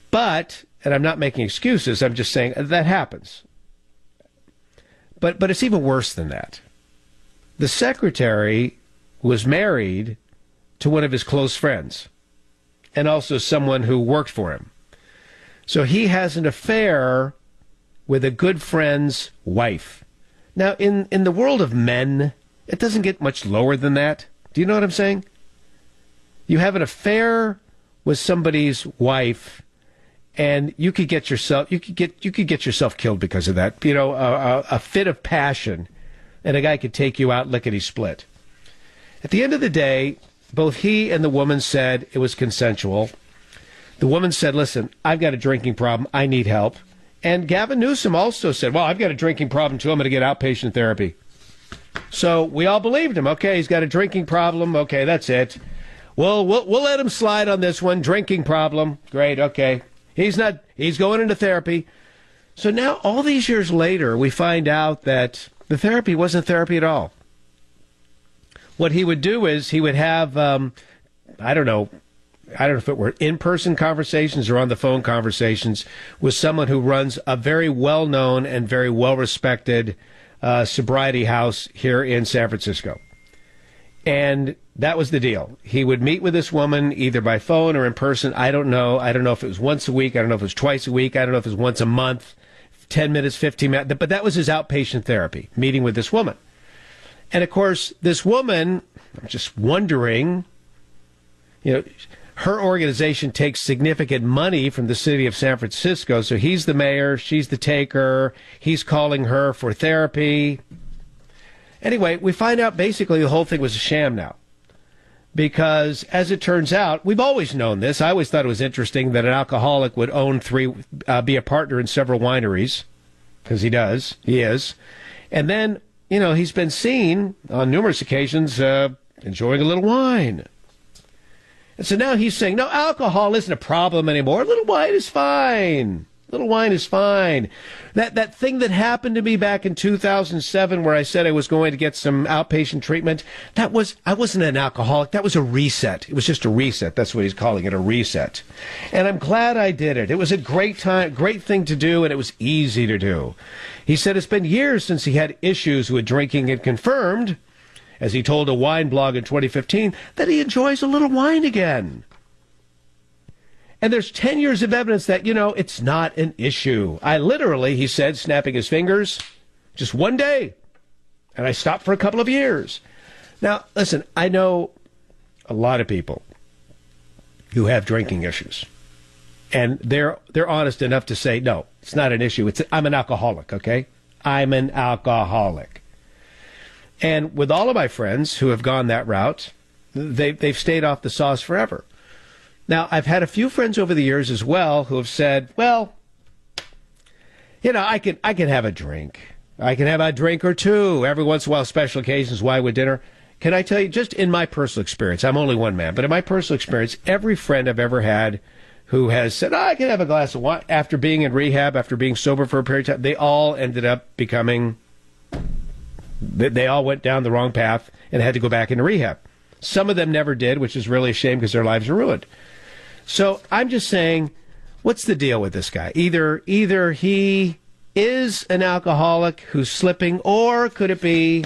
But, and I'm not making excuses, I'm just saying that happens. But it's even worse than that. The secretary was married to one of his close friends and also someone who worked for him. So he has an affair with a good friend's wife. Now, in the world of men, it doesn't get much lower than that. Do you know what I'm saying? You have an affair with somebody's wife, and you could get yourself killed because of that. A fit of passion. And a guy could take you out lickety-split. At the end of the day, both he and the woman said it was consensual. The woman said, listen, I've got a drinking problem. I need help. And Gavin Newsom also said, well, I've got a drinking problem, too. I'm going to get outpatient therapy. So we all believed him. Okay, he's got a drinking problem. Okay, that's it. Well, we'll let him slide on this one. Drinking problem. Great, okay. He's going into therapy. So now, all these years later, we find out that the therapy wasn't therapy at all. What he would do is he would have, I don't know if it were in-person conversations or on the phone conversations with someone who runs a very well-known and very well-respected sobriety house here in San Francisco. And that was the deal. He would meet with this woman either by phone or in person. I don't know. I don't know if it was once a week. I don't know if it was twice a week. I don't know if it was once a month. 10 minutes, 15 minutes, but that was his outpatient therapy, meeting with this woman. And, of course, this woman, I'm just wondering, her organization takes significant money from the city of San Francisco, so he's the mayor, she's the taker, he's calling her for therapy. Anyway, we find out basically the whole thing was a sham now. because, as it turns out, we've always known this. I always thought it was interesting that an alcoholic would be a partner in several wineries, because he is. And then, he's been seen on numerous occasions enjoying a little wine. And so now he's saying, no, alcohol isn't a problem anymore. A little wine is fine. Little wine is fine. That thing that happened to me back in 2007 where I said I was going to get some outpatient treatment, I wasn't an alcoholic. That was a reset. It was just a reset. That's what he's calling it, a reset. And I'm glad I did it. It was a great thing to do, and it was easy to do. He said it's been years since he had issues with drinking and confirmed, as he told a wine blog in 2015, that he enjoys a little wine again. And there's 10 years of evidence that, it's not an issue. I literally, he said, snapping his fingers, just one day. And I stopped for a couple of years. Now, listen, I know a lot of people who have drinking issues. And they're honest enough to say, no, it's not an issue. I'm an alcoholic, okay? I'm an alcoholic. And with all of my friends who have gone that route, they've stayed off the sauce forever. Now, I've had a few friends over the years as well who have said, well, I can have a drink. I can have a drink or two. Every once in a while, special occasions, wine with dinner. Can I tell you, just in my personal experience, I'm only one man, but in my personal experience, every friend I've ever had who has said, I can have a glass of wine, after being in rehab, after being sober for a period of time, they all ended up becoming, they all went down the wrong path and had to go back into rehab. Some of them never did, which is really a shame because their lives are ruined. So I'm just saying, what's the deal with this guy? Either he is an alcoholic who's slipping, or could it be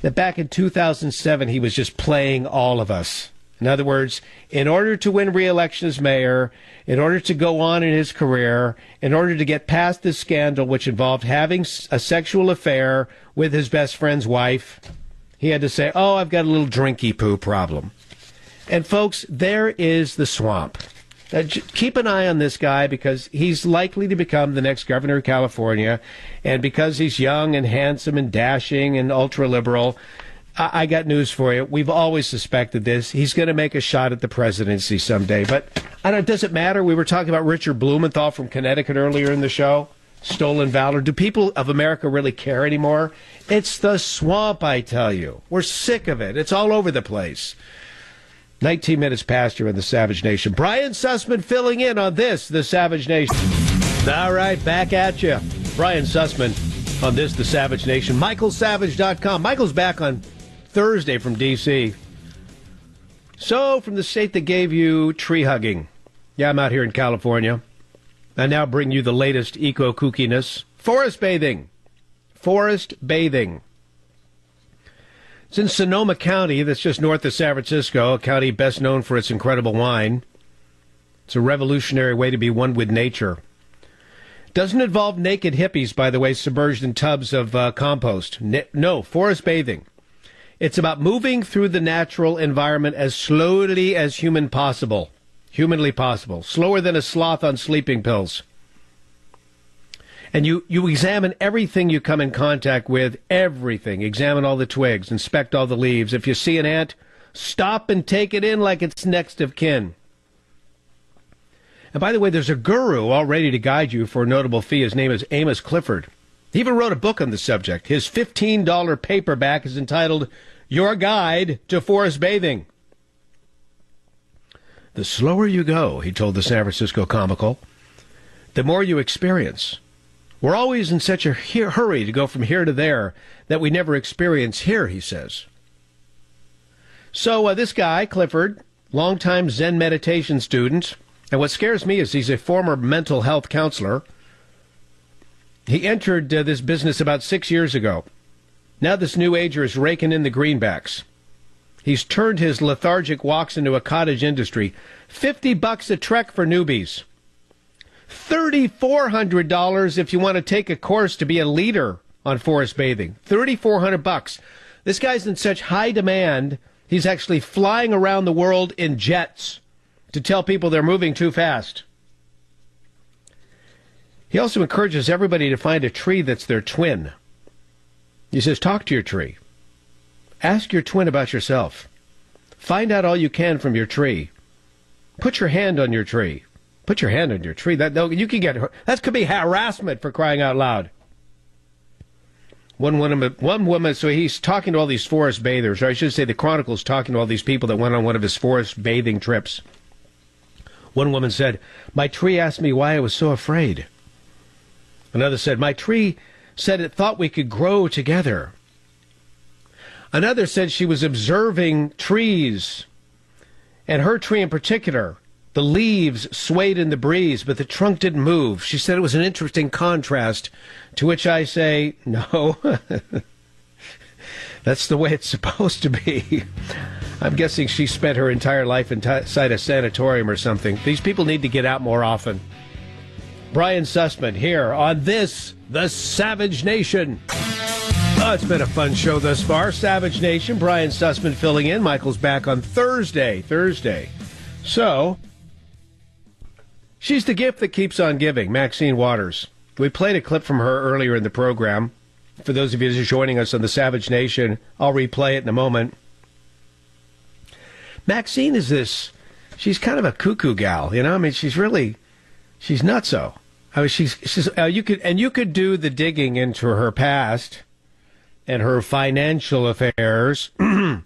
that back in 2007 he was just playing all of us? In other words, in order to win re-election as mayor, in order to go on in his career, in order to get past this scandal which involved having a sexual affair with his best friend's wife, he had to say, oh, I've got a little drinky poo problem. And folks, there is the swamp. Keep an eye on this guy because he's likely to become the next governor of California. And because he's young and handsome and dashing and ultra-liberal, I got news for you. We've always suspected this. He's going to make a shot at the presidency someday. But it doesn't matter. We were talking about Richard Blumenthal from Connecticut earlier in the show. Stolen valor. Do people of America really care anymore? It's the swamp, I tell you. We're sick of it. It's all over the place. 19 minutes past here in the Savage Nation. Brian Sussman filling in on this, the Savage Nation. All right, back at you. Brian Sussman on this, the Savage Nation. MichaelSavage.com. Michael's back on Thursday from D.C. So, from the state that gave you tree hugging. Yeah, I'm out here in California. I now bring you the latest eco-kookiness. Forest bathing. Forest bathing. It's in Sonoma County, that's just north of San Francisco, a county best known for its incredible wine. It's a revolutionary way to be one with nature. Doesn't involve naked hippies, by the way, submerged in tubs of compost. No, forest bathing. It's about moving through the natural environment as slowly as humanly possible. Slower than a sloth on sleeping pills. And you examine everything you come in contact with, everything. Examine all the twigs, inspect all the leaves. If you see an ant, stop and take it in like it's next of kin. And by the way, there's a guru all ready to guide you for a notable fee. His name is Amos Clifford. He even wrote a book on the subject. His $15 paperback is entitled Your Guide to Forest Bathing. The slower you go, he told the San Francisco Comical, the more you experience. We're always in such a hurry to go from here to there that we never experience here, he says. So this guy, Clifford, longtime Zen meditation student, and what scares me is he's a former mental health counselor. He entered this business about 6 years ago. Now this new ager is raking in the greenbacks. He's turned his lethargic walks into a cottage industry. $50 a trek for newbies. $3,400 if you want to take a course to be a leader on forest bathing. $3,400. This guy's in such high demand, he's actually flying around the world in jets to tell people they're moving too fast. He also encourages everybody to find a tree that's their twin. He says, talk to your tree. Ask your twin about yourself. Find out all you can from your tree. Put your hand on your tree. Put your hand on your tree. You can get that could be harassment, for crying out loud. One woman. So he's talking to all these forest bathers, or I should say, the Chronicle's talking to all these people that went on one of his forest bathing trips. One woman said, "My tree asked me why I was so afraid." Another said, "My tree said it thought we could grow together." Another said she was observing trees, and her tree in particular, the leaves swayed in the breeze, but the trunk didn't move. She said it was an interesting contrast, to which I say, no, that's the way it's supposed to be. I'm guessing she spent her entire life inside a sanatorium or something. These people need to get out more often. Brian Sussman here on this, The Savage Nation. Oh, it's been a fun show thus far. Savage Nation, Brian Sussman filling in. Michael's back on Thursday. So, she's the gift that keeps on giving, Maxine Waters. We played a clip from her earlier in the program. For those of you just joining us on the Savage Nation, I'll replay it in a moment. Maxine is she's kind of a cuckoo gal, you know? I mean, she's nutso. I mean, you could do the digging into her past and her financial affairs. You're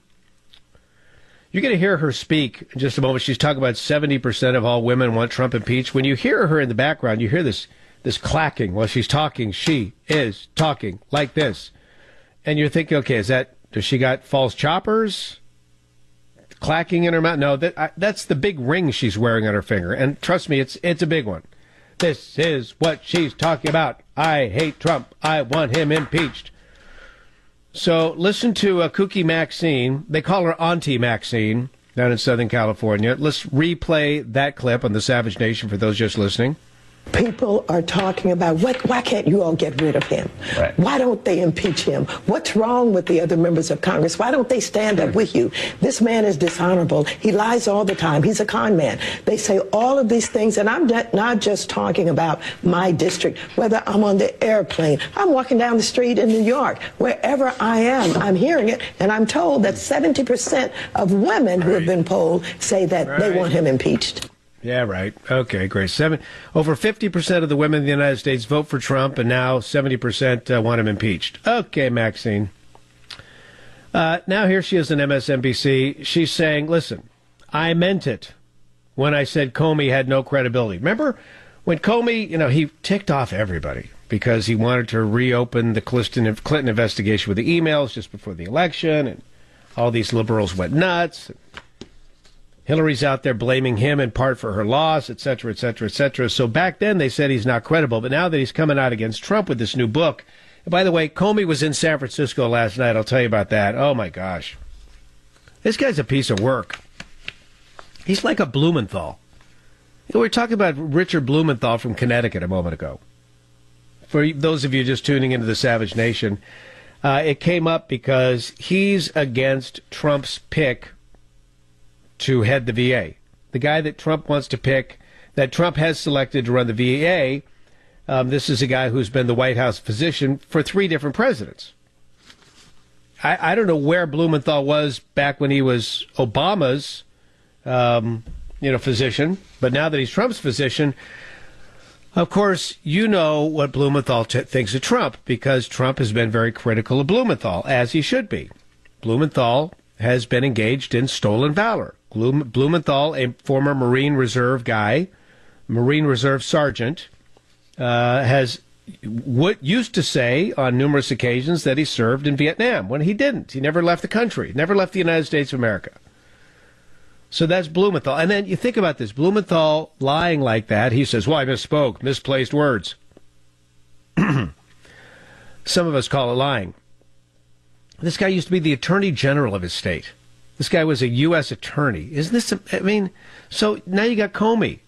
going to hear her speak in just a moment. She's talking about 70% of all women want Trump impeached. When you hear her in the background, you hear this clacking while she's talking. She is talking like this. And you're thinking, okay, does she got false choppers clacking in her mouth? No, that's the big ring she's wearing on her finger. And trust me, it's a big one. This is what she's talking about. I hate Trump. I want him impeached. So listen to Kooky Maxine. They call her Auntie Maxine down in Southern California. Let's replay that clip on the Savage Nation for those just listening. People are talking about, why can't you all get rid of him? Right. Why don't they impeach him? What's wrong with the other members of Congress? Why don't they stand up with you? This man is dishonorable. He lies all the time. He's a con man. They say all of these things, and I'm not just talking about my district, whether I'm on the airplane, I'm walking down the street in New York, wherever I am, I'm hearing it, and I'm told that 70% of women who have been polled say that they want him impeached. Yeah, right. Okay, great. Over 50% of the women in the United States vote for Trump, and now 70% want him impeached. Okay, Maxine. Now here she is on MSNBC. She's saying, listen, I meant it when I said Comey had no credibility. Remember when Comey, he ticked off everybody because he wanted to reopen the Clinton investigation with the emails just before the election, and all these liberals went nuts. Hillary's out there blaming him in part for her loss, et cetera, et cetera, et cetera. So back then they said he's not credible, but now that he's coming out against Trump with this new book. And by the way, Comey was in San Francisco last night. I'll tell you about that. Oh, my gosh. This guy's a piece of work. He's like a Blumenthal. We were talking about Richard Blumenthal from Connecticut a moment ago. For those of you just tuning into the Savage Nation, it came up because he's against Trump's pick to head the VA. The guy that Trump wants to pick, that Trump has selected to run the VA, this is a guy who's been the White House physician for 3 different presidents. I don't know where Blumenthal was back when he was Obama's, physician, but now that he's Trump's physician, of course, you know what Blumenthal thinks of Trump, because Trump has been very critical of Blumenthal, as he should be. Blumenthal has been engaged in stolen valor. Blumenthal, a former Marine Reserve guy, Marine Reserve sergeant, used to say on numerous occasions that he served in Vietnam, when he didn't. He never left the country, never left the United States of America. So that's Blumenthal. And then you think about this, Blumenthal lying like that, he says, well, I misspoke, misplaced words. Some of us call it lying. This guy used to be the Attorney General of his state. This guy was a U.S. attorney. Isn't this, so now you got Comey,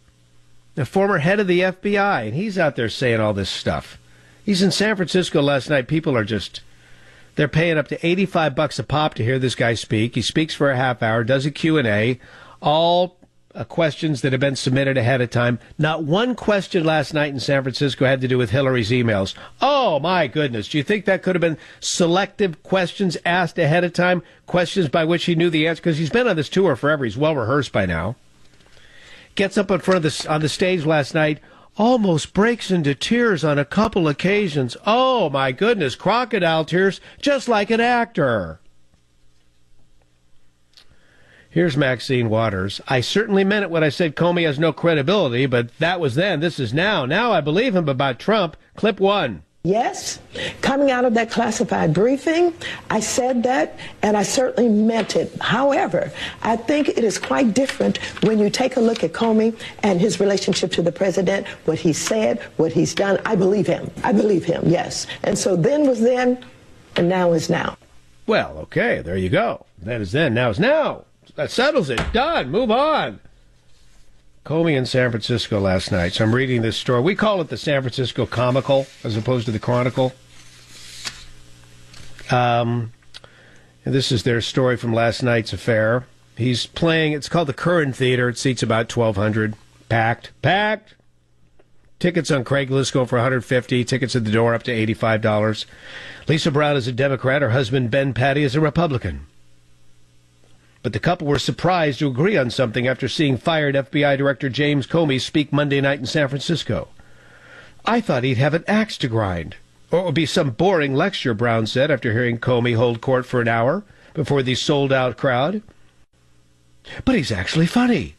the former head of the FBI, and he's out there saying all this stuff. He's in San Francisco last night. People are they're paying up to $85 a pop to hear this guy speak. He speaks for a half hour, does a Q&A, all questions that have been submitted ahead of time. Not one question last night in San Francisco had to do with Hillary's emails. Oh, my goodness. Do you think that could have been selective questions asked ahead of time? Questions by which he knew the answer? Because he's been on this tour forever. He's well rehearsed by now. Gets up in front of on the stage last night, almost breaks into tears on a couple occasions. Oh, my goodness. Crocodile tears, just like an actor. Here's Maxine Waters. I certainly meant it when I said Comey has no credibility, but that was then. This is now. Now I believe him about Trump. Clip 1. Yes, coming out of that classified briefing, I said that, and I certainly meant it. However, I think it is quite different when you take a look at Comey and his relationship to the president, what he said, what he's done. I believe him. I believe him, yes. And so then was then, and now is now. Well, okay, there you go. Then is then, now is now. That settles it. Done. Move on. Comey in San Francisco last night. So I'm reading this story. We call it the San Francisco Comical as opposed to the Chronicle. And this is their story from last night's affair. He's playing, it's called the Curran Theater. It seats about 1,200. Packed. Packed. Tickets on Craigslist go for $150. Tickets at the door up to $85. Lisa Brown is a Democrat. Her husband, Ben Patty, is a Republican. But the couple were surprised to agree on something after seeing fired FBI Director James Comey speak Monday night in San Francisco. I thought he'd have an axe to grind. Or it would be some boring lecture, Brown said after hearing Comey hold court for an hour before the sold-out crowd. But he's actually funny.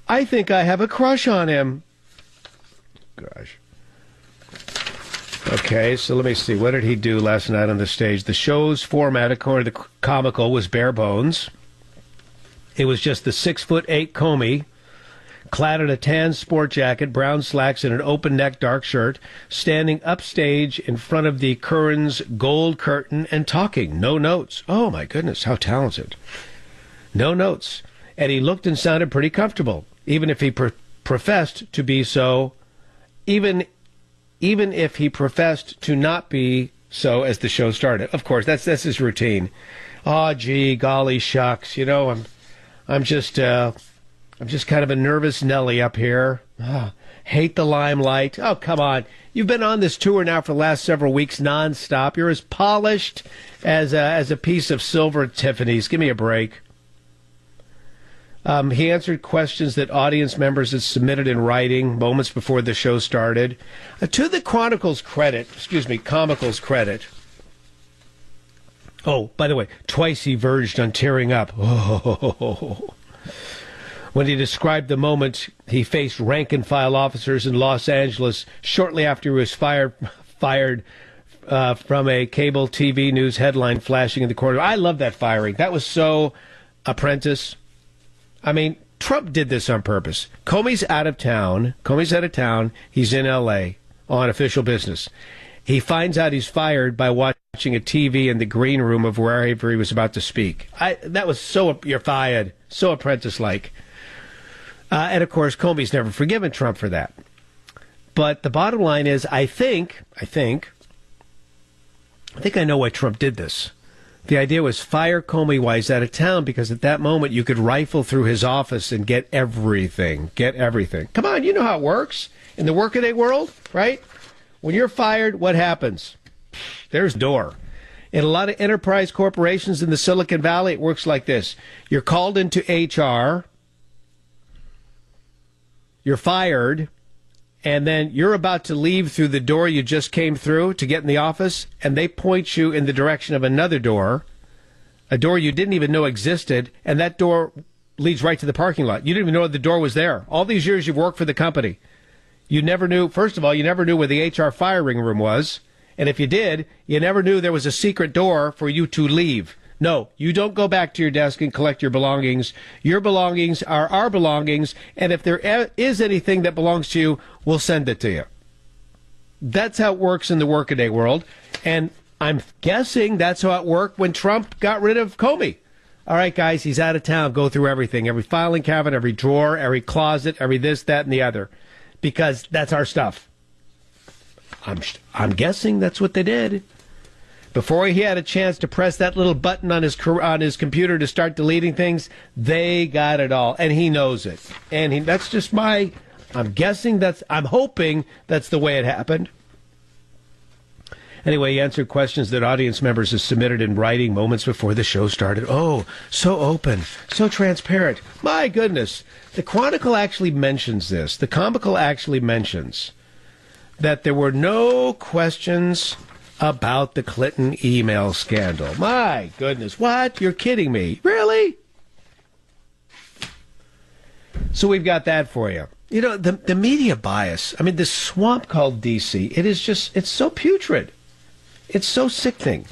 I think I have a crush on him. Gosh. Okay, so let me see. What did he do last night on the stage? The show's format, according to the Comical, was bare bones. It was just the 6'8" Comey, clad in a tan sport jacket, brown slacks, and an open-neck dark shirt, standing upstage in front of the Curran's gold curtain and talking. No notes. Oh, my goodness, how talented. No notes. And he looked and sounded pretty comfortable, even if he professed to be so, even if he professed to not be so as the show started. Of course, that's his routine. Oh, gee, golly shucks, you know, I'm just kind of a nervous Nelly up here. Hate the limelight. Oh, come on. You've been on this tour now for the last several weeks nonstop. You're as polished as a piece of silver at Tiffany's. Give me a break. He answered questions that audience members had submitted in writing moments before the show started. To the Comical's credit. Oh, by the way, twice he verged on tearing up. Oh. When he described the moment he faced rank-and-file officers in Los Angeles shortly after he was fired from a cable TV news headline flashing in the corner. I love that firing. That was so Apprentice. I mean, Trump did this on purpose. Comey's out of town. He's in L.A. on official business. He finds out he's fired by watching a TV in the green room of wherever he was about to speak. That was so, you're fired, so Apprentice-like. And, of course, Comey's never forgiven Trump for that. But the bottom line is, I think I know why Trump did this. The idea was fire Comey while he's out of town, because at that moment you could rifle through his office and get everything. Come on, you know how it works in the workaday world, right? When you're fired, what happens? There's the door. In a lot of enterprise corporations in the Silicon Valley, it works like this. You're called into HR, you're fired, and then you're about to leave through the door you just came through to get in the office, and they point you in the direction of another door, a door you didn't even know existed, and that door leads right to the parking lot. You didn't even know the door was there. All these years you've worked for the company. You never knew, first of all, you never knew where the HR firing room was. And if you did, you never knew there was a secret door for you to leave. No, you don't go back to your desk and collect your belongings. Your belongings are our belongings. And if there is anything that belongs to you, we'll send it to you. That's how it works in the workaday world. And I'm guessing that's how it worked when Trump got rid of Comey. All right, guys, he's out of town. Go through everything, every filing cabinet, every drawer, every closet, every this, that, and the other. Because that's our stuff. I'm guessing that's what they did. Before he had a chance to press that little button on his computer to start deleting things, they got it all, and he knows it. And that's just I'm hoping that's the way it happened. Anyway, he answered questions that audience members have submitted in writing moments before the show started. Oh, so open, so transparent. My goodness. The Chronicle actually mentions this. The Comical actually mentions that there were no questions about the Clinton email scandal. My goodness. What? You're kidding me. Really? So we've got that for you. You know, the media bias, I mean, this swamp called D.C., it's so putrid. It's so sickening.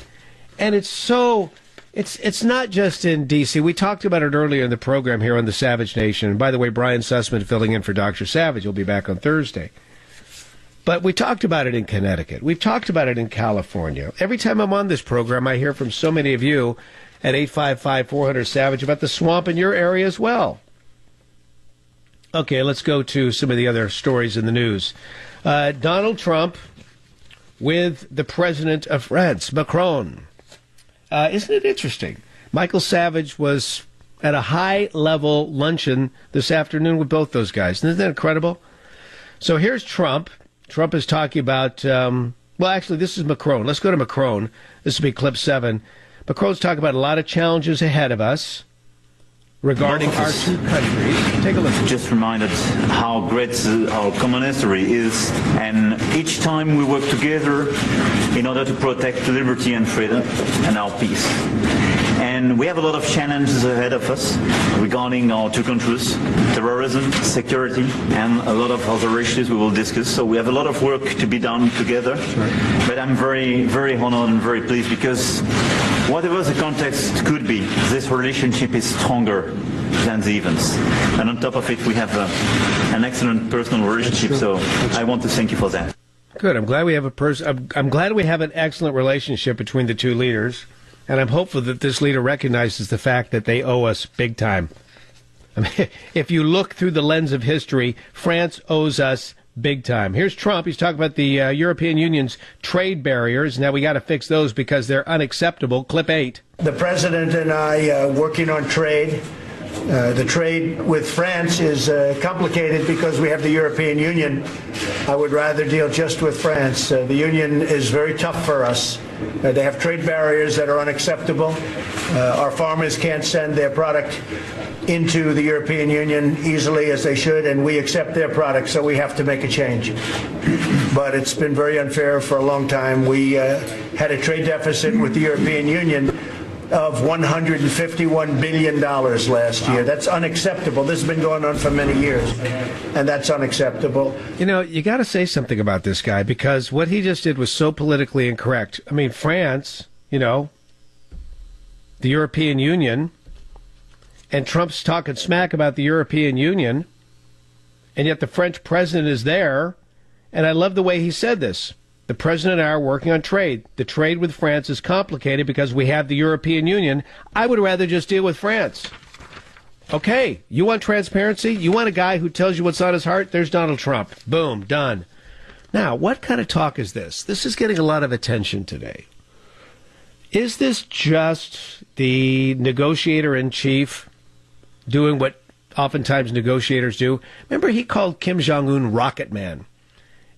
And it's not just in D.C. We talked about it earlier in the program here on the Savage Nation. And by the way, Brian Sussman filling in for Dr. Savage. He'll be back on Thursday. But we talked about it in Connecticut. We've talked about it in California. Every time I'm on this program, I hear from so many of you at 855-400-SAVAGE about the swamp in your area as well. Okay, let's go to some of the other stories in the news. Donald Trump with the president of France, Macron. Isn't it interesting? Michael Savage was at a high-level luncheon this afternoon with both those guys. Isn't that incredible? So here's Trump. Trump is talking about, actually, this is Macron. Let's go to Macron. This will be clip 7. Macron's talking about a lot of challenges ahead of us regarding our two countries. Take a look. Just reminded how great our common history is, and each time we work together in order to protect liberty and freedom and our peace. And we have a lot of challenges ahead of us regarding our two countries, terrorism, security, and a lot of other issues we will discuss. So we have a lot of work to be done together. But I'm very, very honored and very pleased because whatever the context could be, this relationship is stronger than the events. And on top of it, we have an excellent personal relationship. So I want to thank you for that. Good. I'm glad we have I'm glad we have an excellent relationship between the two leaders. And I'm hopeful that this leader recognizes the fact that they owe us big time. I mean, if you look through the lens of history, France owes us big time. Here's Trump. He's talking about the European Union's trade barriers. Now we got to fix those because they're unacceptable. Clip 8. The president and I working on trade. The trade with France is complicated because we have the European Union. I would rather deal just with France. The Union is very tough for us. They have trade barriers that are unacceptable. Our farmers can't send their product into the European Union easily as they should, and we accept their product, so we have to make a change. But it's been very unfair for a long time. We had a trade deficit with the European Union of $151 billion last year. That's unacceptable. This has been going on for many years, and that's unacceptable. You know, you got to say something about this guy, because what he just did was so politically incorrect. I mean, France, you know, the European Union, and Trump's talking smack about the European Union, and yet the French president is there, and I love the way he said this. The president and I are working on trade. The trade with France is complicated because we have the European Union. I would rather just deal with France. Okay, you want transparency? You want a guy who tells you what's on his heart? There's Donald Trump. Boom, done. Now, what kind of talk is this? This is getting a lot of attention today. Is this just the negotiator-in-chief doing what oftentimes negotiators do? Remember, he called Kim Jong-un Rocket Man.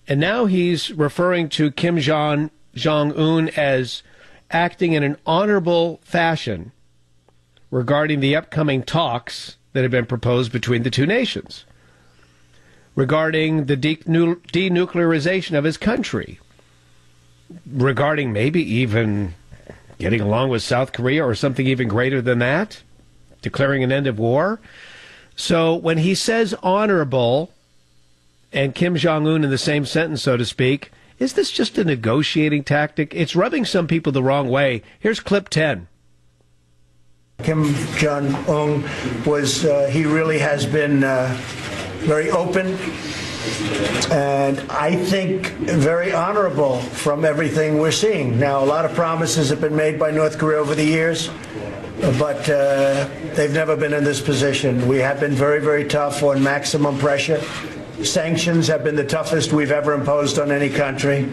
And now he's referring to Kim Jong-un as acting in an honorable fashion regarding the upcoming talks that have been proposed between the two nations, regarding the denuclearization of his country, regarding maybe even getting along with South Korea or something even greater than that, declaring an end of war. So when he says honorable and Kim Jong-un in the same sentence, so to speak, is this just a negotiating tactic? It's rubbing some people the wrong way. Here's clip 10. Kim Jong-un he really has been very open and I think very honorable from everything we're seeing. Now, a lot of promises have been made by North Korea over the years, but they've never been in this position. We have been very, very tough on maximum pressure. Sanctions have been the toughest we've ever imposed on any country.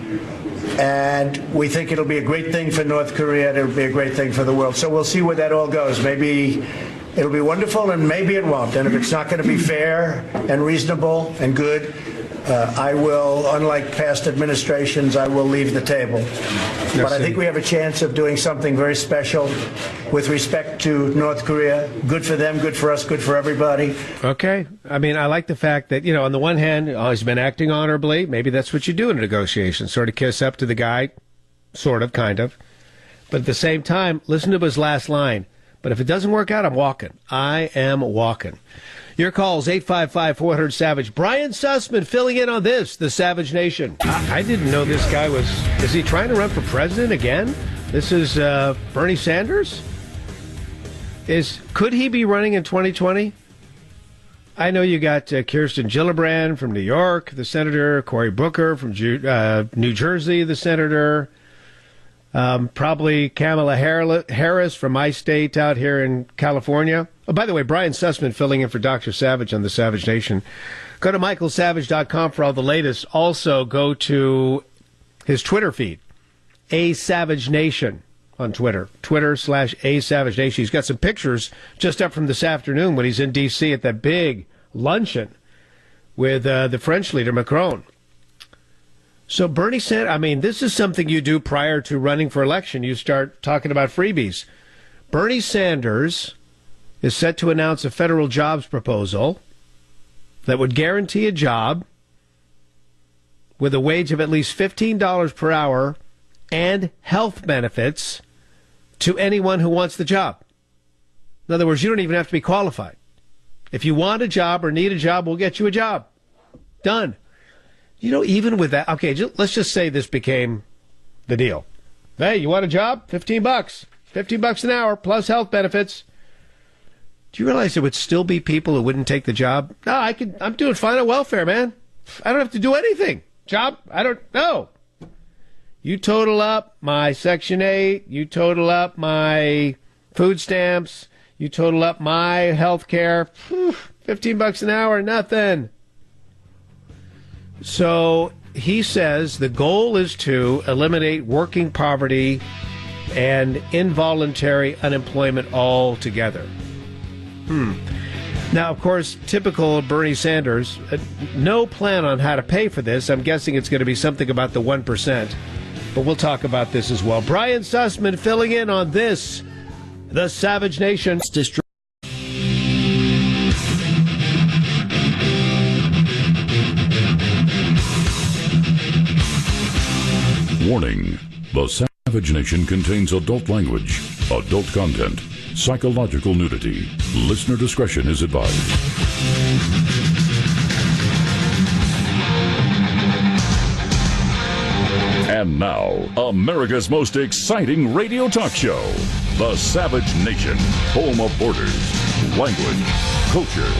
And we think it'll be a great thing for North Korea, and it'll be a great thing for the world. So we'll see where that all goes. Maybe it'll be wonderful, and maybe it won't. And if it's not going to be fair and reasonable and good, I will, unlike past administrations, I will leave the table. But I think we have a chance of doing something very special with respect to North Korea. Good for them, good for us, good for everybody. Okay. I mean, I like the fact that, on the one hand, he's been acting honorably. Maybe that's what you do in a negotiation, sort of kiss up to the guy, sort of, kind of. But at the same time, listen to his last line. But if it doesn't work out, I'm walking. I am walking. Your calls, 855-400-SAVAGE. Brian Sussman filling in on this, the Savage Nation. I didn't know this guy is he trying to run for president again? This is Bernie Sanders? Could he be running in 2020? I know you got Kirsten Gillibrand from New York, the senator, Cory Booker from New Jersey, the senator, probably Kamala Harris from my state out here in California. Oh, by the way, Brian Sussman filling in for Dr. Savage on the Savage Nation. Go to michaelsavage.com for all the latest. Also, go to his Twitter feed, A Savage Nation on Twitter, Twitter/ASavageNation. He's got some pictures just up from this afternoon when he's in D.C. at that big luncheon with the French leader, Macron. So Bernie Sanders, this is something you do prior to running for election. You start talking about freebies. Bernie Sanders is set to announce a federal jobs proposal that would guarantee a job with a wage of at least $15 per hour and health benefits to anyone who wants the job. In other words, you don't even have to be qualified. If you want a job or need a job, we'll get you a job. Done. Even with that, okay, let's just say this became the deal. Hey, you want a job? $15. $15 an hour plus health benefits. Do you realize there would still be people who wouldn't take the job? No, I'm doing fine on welfare, man. I don't have to do anything. Job? I don't know. You total up my Section 8, you total up my food stamps, you total up my health care, $15 an hour, nothing. So he says the goal is to eliminate working poverty and involuntary unemployment altogether. Now, of course, typical Bernie Sanders, no plan on how to pay for this. I'm guessing it's going to be something about the 1%. But we'll talk about this as well. Brian Sussman filling in on this, the Savage Nation. Warning. The Savage Nation contains adult language, adult content, psychological nudity. Listener discretion is advised. And now, America's most exciting radio talk show, The Savage Nation, home of borders, language, culture.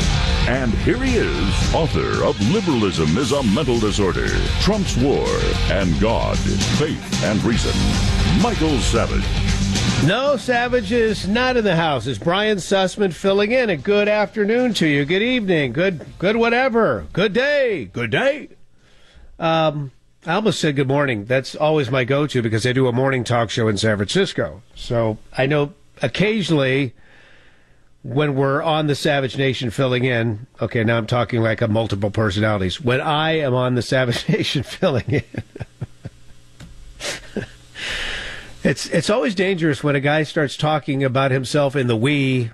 And here he is, author of Liberalism is a Mental Disorder, Trump's War, and God, Faith, and Reason, Michael Savage. No, Savage is not in the house. It's Brian Sussman filling in. A good afternoon to you. Good evening. Good whatever. Good day. Good day. I almost said good morning. That's always my go-to because I do a morning talk show in San Francisco. So I know occasionally when we're on the Savage Nation filling in, okay, now I'm talking like a multiple personalities. When I am on the Savage Nation filling in, it's always dangerous when a guy starts talking about himself in the we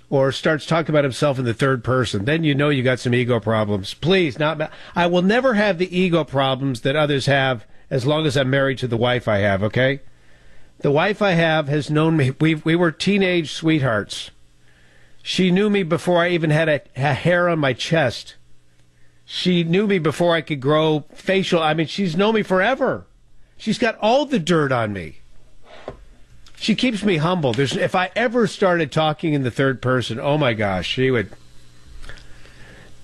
or starts talking about himself in the third person. Then you know you got some ego problems. Please, I will never have the ego problems that others have as long as I'm married to the wife I have, okay? The wife I have has known me. We were teenage sweethearts. She knew me before I even had a hair on my chest. She knew me before I could grow facial. She's known me forever. She's got all the dirt on me. She keeps me humble. If I ever started talking in the third person, oh my gosh, she would.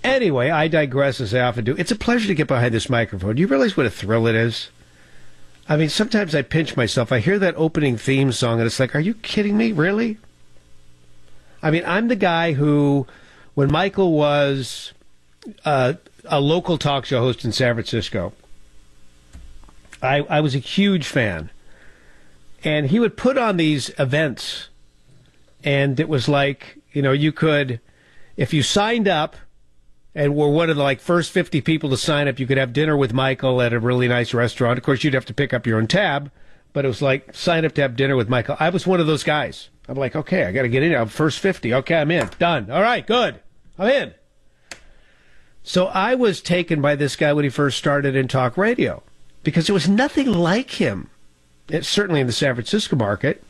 Anyway, I digress as I often do. It's a pleasure to get behind this microphone. Do you realize what a thrill it is? Sometimes I pinch myself. I hear that opening theme song and it's like, are you kidding me? Really? I'm the guy who, when Michael was a local talk show host in San Francisco, I was a huge fan. And he would put on these events, and it was like, you could, if you signed up and were one of the first 50 people to sign up, you could have dinner with Michael at a really nice restaurant. Of course, you'd have to pick up your own tab, but it was like, sign up to have dinner with Michael. I was one of those guys. I'm like, okay, I got to get in. I'm first 50. Okay, I'm in. Done. All right, good. I'm in. So I was taken by this guy when he first started in talk radio because there was nothing like him. It's certainly in the San Francisco market.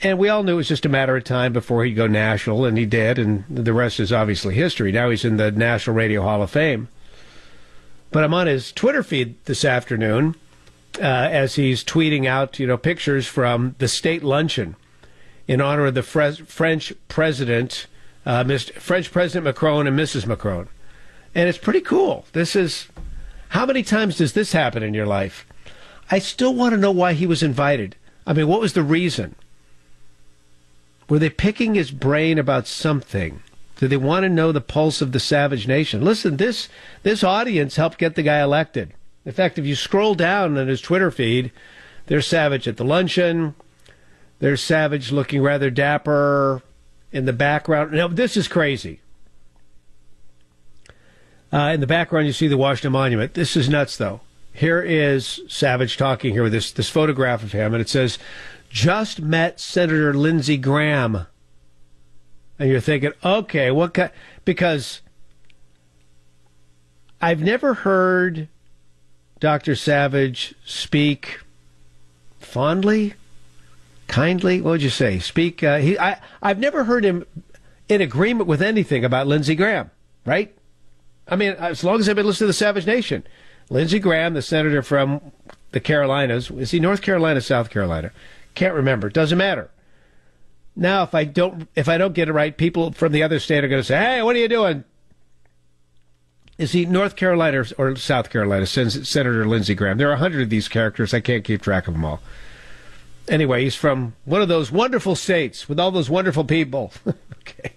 And we all knew it was just a matter of time before he'd go national, and he did, and the rest is obviously history. Now he's in the National Radio Hall of Fame. But I'm on his Twitter feed this afternoon as he's tweeting out, pictures from the state luncheon in honor of the French President, French President Macron and Mrs. Macron. And it's pretty cool. How many times does this happen in your life? I still want to know why he was invited. I mean, what was the reason? Were they picking his brain about something? Did they want to know the pulse of the savage nation? Listen, this audience helped get the guy elected. In fact, if you scroll down on his Twitter feed, there's Savage at the luncheon. There's Savage looking rather dapper in the background. Now, this is crazy. In the background, you see the Washington Monument. This is nuts, though. Here is Savage talking here with this photograph of him, and it says, "Just met Senator Lindsey Graham." And you're thinking, okay, what kind? Because I've never heard Dr. Savage speak fondly, kindly. What would you say? I've never heard him in agreement with anything about Lindsey Graham, right? I mean, as long as I've been listening to the Savage Nation. Lindsey Graham, the senator from the Carolinas, is he North Carolina, South Carolina? Can't remember. Doesn't matter. Now, if I don't get it right, people from the other state are going to say, "Hey, what are you doing?" Is he North Carolina or South Carolina? Senator Lindsey Graham. There are 100 of these characters. I can't keep track of them all. Anyway, he's from one of those wonderful states with all those wonderful people. Okay.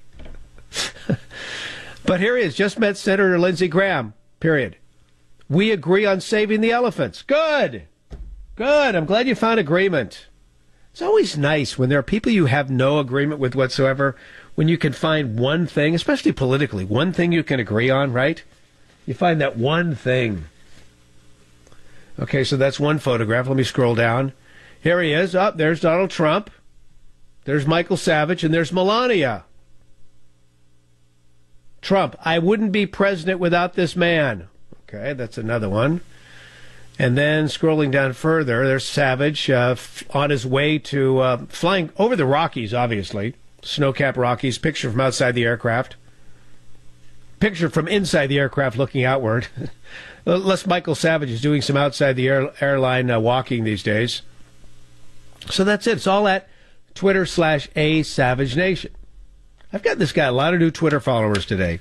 But here he is. Just met Senator Lindsey Graham. Period. We agree on saving the elephants. Good. Good. I'm glad you found agreement. It's always nice when there are people you have no agreement with whatsoever, when you can find one thing, especially politically, one thing you can agree on, right? You find that one thing. Okay, so that's one photograph. Let me scroll down. Here he is. There's Donald Trump. There's Michael Savage, and there's Melania. Trump, I wouldn't be president without this man. Okay, that's another one. And then scrolling down further, there's Savage on his way to flying over the Rockies, obviously. Snow-capped Rockies. Picture from outside the aircraft. Picture from inside the aircraft looking outward. Unless Michael Savage is doing some outside the airline walking these days. So that's it. It's all at Twitter/ASavageNation. I've got this guy a lot of new Twitter followers today.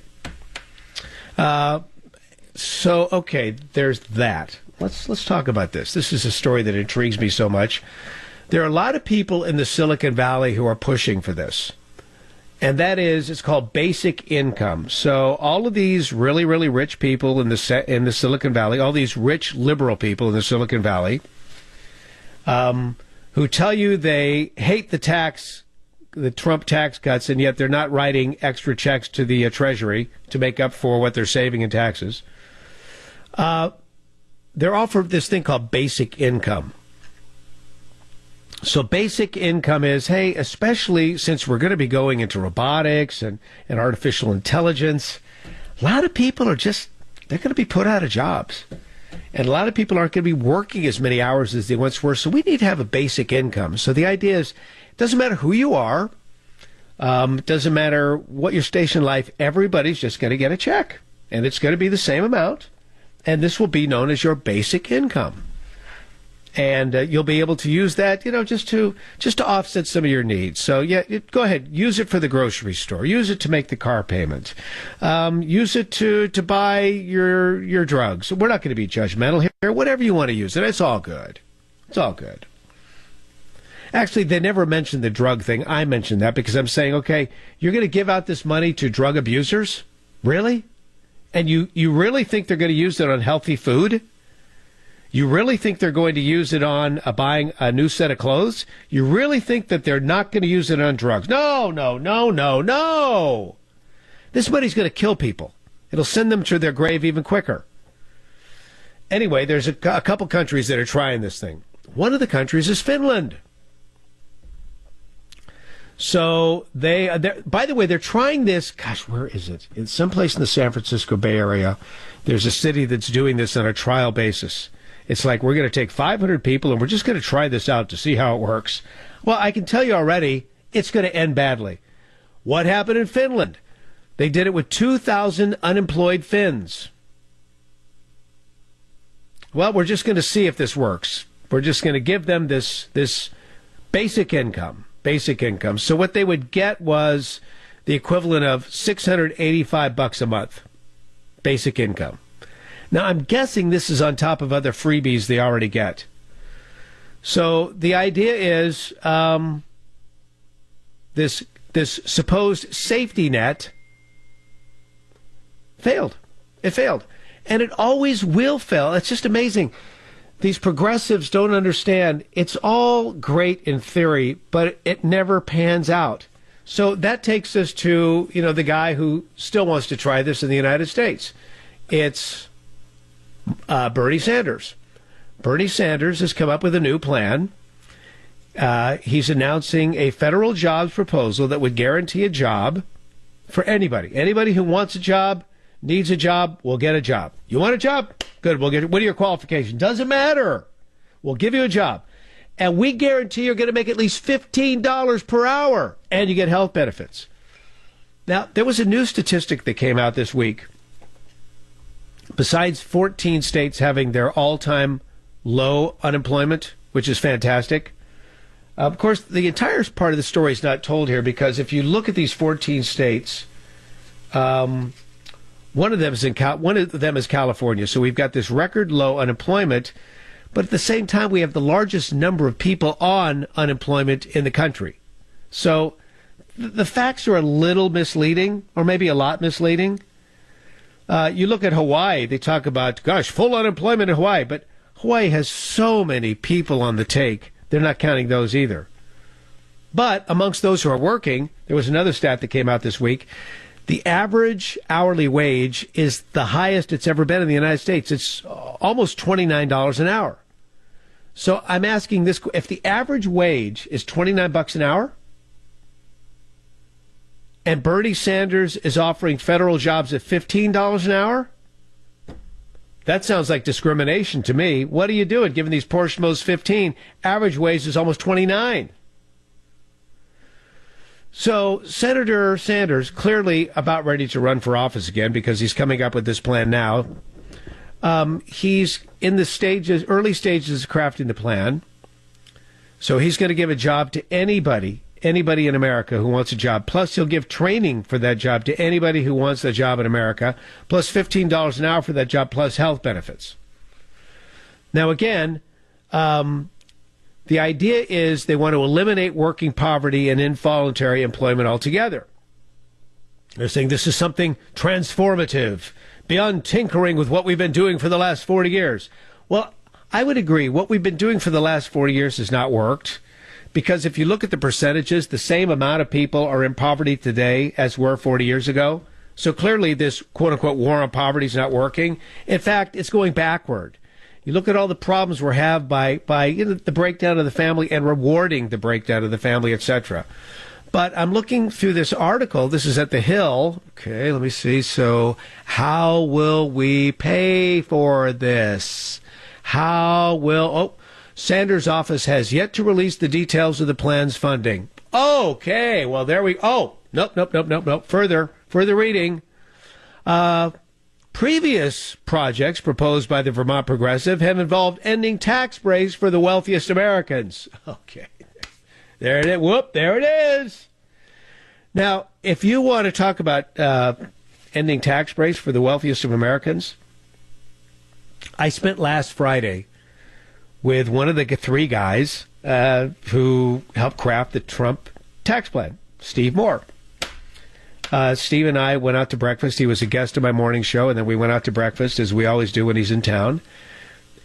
So, okay, there's that. Let's talk about this. This is a story that intrigues me so much. There are a lot of people in the Silicon Valley who are pushing for this. And that is, it's called basic income. So all of these really, really rich people in the Silicon Valley, all these rich liberal people in the Silicon Valley, who tell you they hate the Trump tax cuts, and yet they're not writing extra checks to the Treasury to make up for what they're saving in taxes. They're offered this thing called basic income. So basic income is, hey, especially since we're going to be going into robotics and artificial intelligence, a lot of people they're going to be put out of jobs. And a lot of people aren't going to be working as many hours as they once were. So we need to have a basic income. So the idea is, it doesn't matter who you are. It doesn't matter what your station in life. Everybody's just going to get a check. And it's going to be the same amount. And this will be known as your basic income. And you'll be able to use that, just to offset some of your needs. So, yeah, go ahead. Use it for the grocery store. Use it to make the car payment. Use it to buy your drugs. We're not going to be judgmental here. Whatever you want to use it, it's all good. It's all good. Actually, they never mentioned the drug thing. I mentioned that because I'm saying, okay, you're going to give out this money to drug abusers? Really? And you really think they're going to use it on healthy food? You really think they're going to use it on buying a new set of clothes? You really think that they're not going to use it on drugs? No, no, no, no, no. This money's going to kill people. It'll send them to their grave even quicker. Anyway, there's a couple countries that are trying this thing. One of the countries is Finland. So by the way, they're trying this. Gosh, where is it? It's someplace in the San Francisco Bay Area. There's a city that's doing this on a trial basis. It's like, we're going to take 500 people and we're just going to try this out to see how it works. Well, I can tell you already, it's going to end badly. What happened in Finland? They did it with 2,000 unemployed Finns. Well, we're just going to see if this works. We're just going to give them this basic income. Basic income. So what they would get was the equivalent of $685 a month. Basic income. Now, I'm guessing this is on top of other freebies they already get. So the idea is this supposed safety net failed. It failed. And it always will fail. It's just amazing. These progressives don't understand. It's all great in theory, but it never pans out. So that takes us to, the guy who still wants to try this in the United States. It's Bernie Sanders. Bernie Sanders has come up with a new plan. He's announcing a federal jobs proposal that would guarantee a job for anybody. Anybody who wants a job, needs a job, will get a job. You want a job? Good. We'll get it. What are your qualifications? Doesn't matter. We'll give you a job. And we guarantee you're going to make at least $15 per hour, and you get health benefits. Now, there was a new statistic that came out this week. Besides 14 states having their all-time low unemployment, which is fantastic. Of course, the entire part of the story is not told here, because if you look at these 14 states, one of them is California. So we've got this record low unemployment, but at the same time, we have the largest number of people on unemployment in the country. So the facts are a little misleading, or maybe a lot misleading. You look at Hawaii, they talk about, full unemployment in Hawaii, but Hawaii has so many people on the take, they're not counting those either. But amongst those who are working, there was another stat that came out this week. The average hourly wage is the highest it's ever been in the United States. It's almost $29 an hour. So I'm asking this, if the average wage is $29 an hour, and Bernie Sanders is offering federal jobs at $15 an hour, that sounds like discrimination to me. What are you doing, giving these poor schmoes 15? Average wage is almost 29. So Senator Sanders, clearly about ready to run for office again, because he's coming up with this plan now. He's in the early stages of crafting the plan. So he's going to give a job to anybody in America who wants a job. Plus, he'll give training for that job to anybody who wants a job in America, plus $15 an hour for that job, plus health benefits. Now, again, the idea is they want to eliminate working poverty and involuntary employment altogether. They're saying this is something transformative, beyond tinkering with what we've been doing for the last 40 years. Well, I would agree. What we've been doing for the last 40 years has not worked. Because if you look at the percentages, the same amount of people are in poverty today as were 40 years ago. So clearly this quote-unquote war on poverty is not working. In fact, it's going backward. You look at all the problems we have by the breakdown of the family and rewarding the breakdown of the family, etc. But I'm looking through this article. This is at The Hill. Okay, let me see. So how will we pay for this? Sanders' office has yet to release the details of the plan's funding. Okay, well, there we... Oh, nope. Further reading. Previous projects proposed by the Vermont Progressive have involved ending tax breaks for the wealthiest Americans. Okay. There it is. Whoop, there it is. Now, if you want to talk about ending tax breaks for the wealthiest of Americans, I spent last Friday with one of the three guys who helped craft the Trump tax plan, Steve Moore. Steve and I went out to breakfast. He was a guest of my morning show, and then we went out to breakfast, as we always do when he's in town.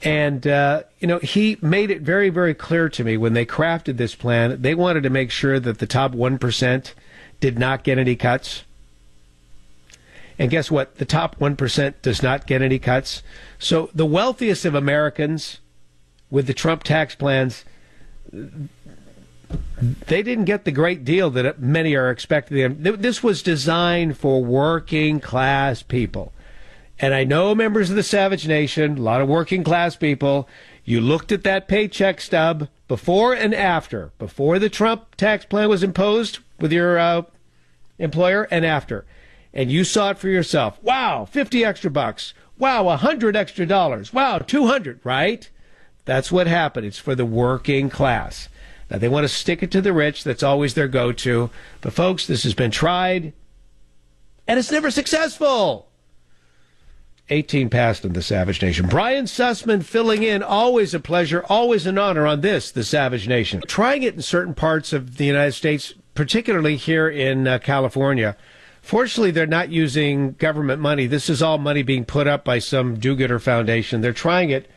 And, he made it very, very clear to me when they crafted this plan, they wanted to make sure that the top 1% did not get any cuts. And guess what? The top 1% does not get any cuts. So the wealthiest of Americans with the Trump tax plans, they didn't get the great deal that many are expecting. This was designed for working class people. And I know members of the Savage Nation, a lot of working class people, you looked at that paycheck stub before and after, before the Trump tax plan was imposed with your employer and after. And you saw it for yourself. Wow, 50 extra bucks. Wow, 100 extra dollars. Wow, 200, right? That's what happened. It's for the working class. Now, they want to stick it to the rich. That's always their go-to. But, folks, this has been tried, and it's never successful. 18 past in the Savage Nation. Brian Sussman filling in. Always a pleasure, always an honor on this, the Savage Nation. Trying it in certain parts of the United States, particularly here in California. Fortunately, they're not using government money. This is all money being put up by some do-gooder foundation. They're trying it.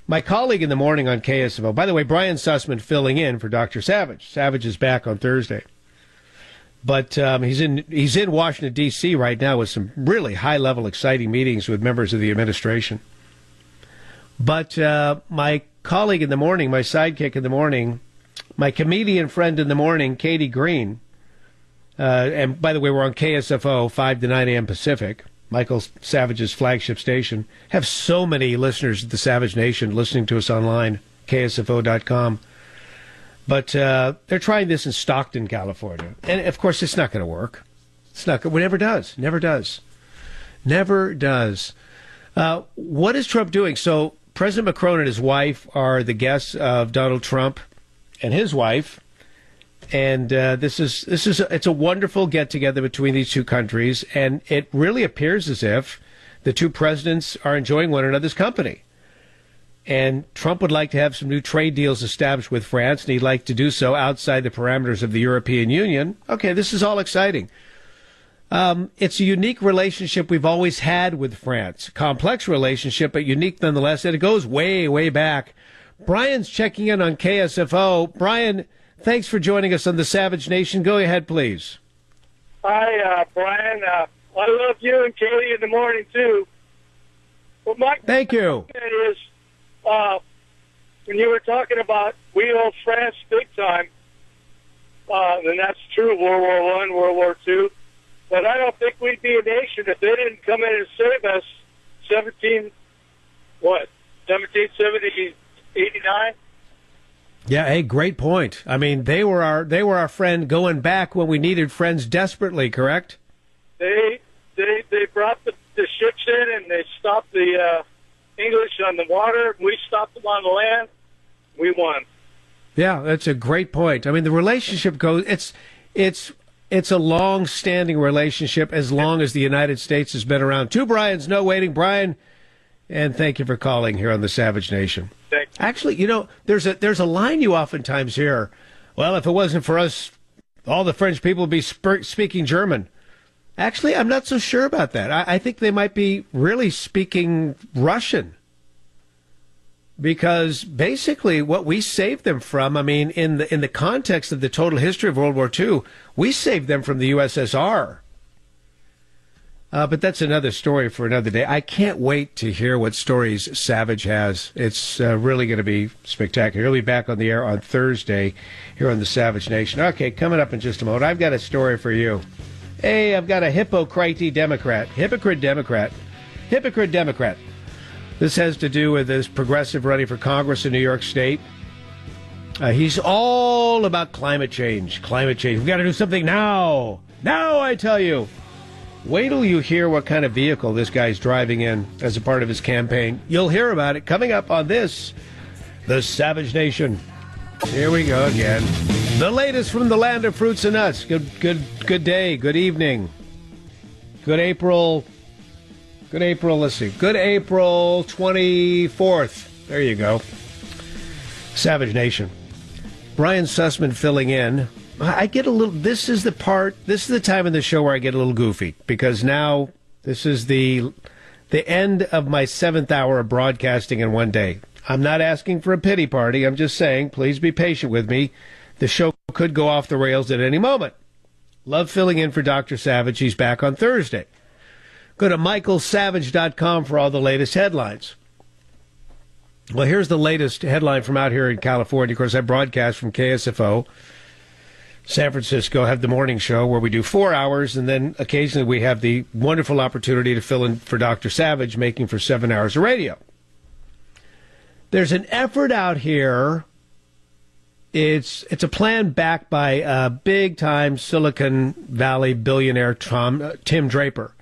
My colleague in the morning on KSFO, by the way, Brian Sussman filling in for Dr. Savage. Savage is back on Thursday. But he's in Washington, D.C. right now with some really high-level, exciting meetings with members of the administration. But my colleague in the morning, my sidekick in the morning, my comedian friend in the morning, Katie Green, and by the way, we're on KSFO, 5 to 9 a.m. Pacific, Michael Savage's flagship station. Have so many listeners at the Savage Nation listening to us online, KSFO.com. But they're trying this in Stockton, California. And, of course, it's not going to work. It's not going to. It never does. Never does. Never does. What is Trump doing? So President Macron and his wife are the guests of Donald Trump and his wife. And it's a wonderful get-together between these two countries. And it really appears as if the two presidents are enjoying one another's company. And Trump would like to have some new trade deals established with France, and he'd like to do so outside the parameters of the European Union. Okay, this is all exciting. It's a unique relationship we've always had with France. Complex relationship, but unique nonetheless, and it goes way, way back. Brian's checking in on KSFO. Brian, thanks for joining us on the Savage Nation. Go ahead, please. Hi, Brian. I love you and Katie in the morning, too. Well, Thank you. Is, when you were talking about we owe France big time, and that's true, World War I, World War II, but I don't think we'd be a nation if they didn't come in and save us 1789? Yeah, hey, great point. I mean, they were our friend going back when we needed friends desperately, correct? They brought the ships in and they stopped the English on the water. We stopped them on the land. We won. Yeah, that's a great point. I mean, the relationship goes. It's a long-standing relationship as long as the United States has been around. Two Brians, no waiting, Brian. And thank you for calling here on the Savage Nation. Thanks. Actually, there's a line you oftentimes hear. Well, if it wasn't for us, all the French people would be speaking German. Actually, I'm not so sure about that. I think they might be really speaking Russian. Because basically what we saved them from, I mean, in the context of the total history of World War II, we saved them from the USSR. But that's another story for another day. I can't wait to hear what stories Savage has. It's really going to be spectacular. He'll be back on the air on Thursday here on the Savage Nation. Okay, coming up in just a moment, I've got a story for you. Hey, I've got a hypocrite Democrat. Hypocrite Democrat. This has to do with this progressive running for Congress in New York State. He's all about climate change. We've got to do something now. Now, I tell you. Wait till you hear what kind of vehicle this guy's driving in as a part of his campaign. You'll hear about it coming up on this, the Savage Nation. Here we go again. The latest from the land of fruits and nuts. Good day. Good evening. Good April. Let's see. Good April 24th. There you go. Savage Nation. Brian Sussman filling in. I get a little, this is the time in the show where I get a little goofy, because now this is the end of my 7th hour of broadcasting in one day. I'm not asking for a pity party. I'm just saying, please be patient with me. The show could go off the rails at any moment. Love filling in for Dr. Savage. He's back on Thursday. Go to michaelsavage.com for all the latest headlines. Well, here's the latest headline from out here in California. Of course, I broadcast from KSFO. San Francisco, have the morning show where we do 4 hours, and then occasionally we have the wonderful opportunity to fill in for Dr. Savage, making for 7 hours of radio. There's an effort out here. It's a plan backed by a big-time Silicon Valley billionaire, Tim Draper.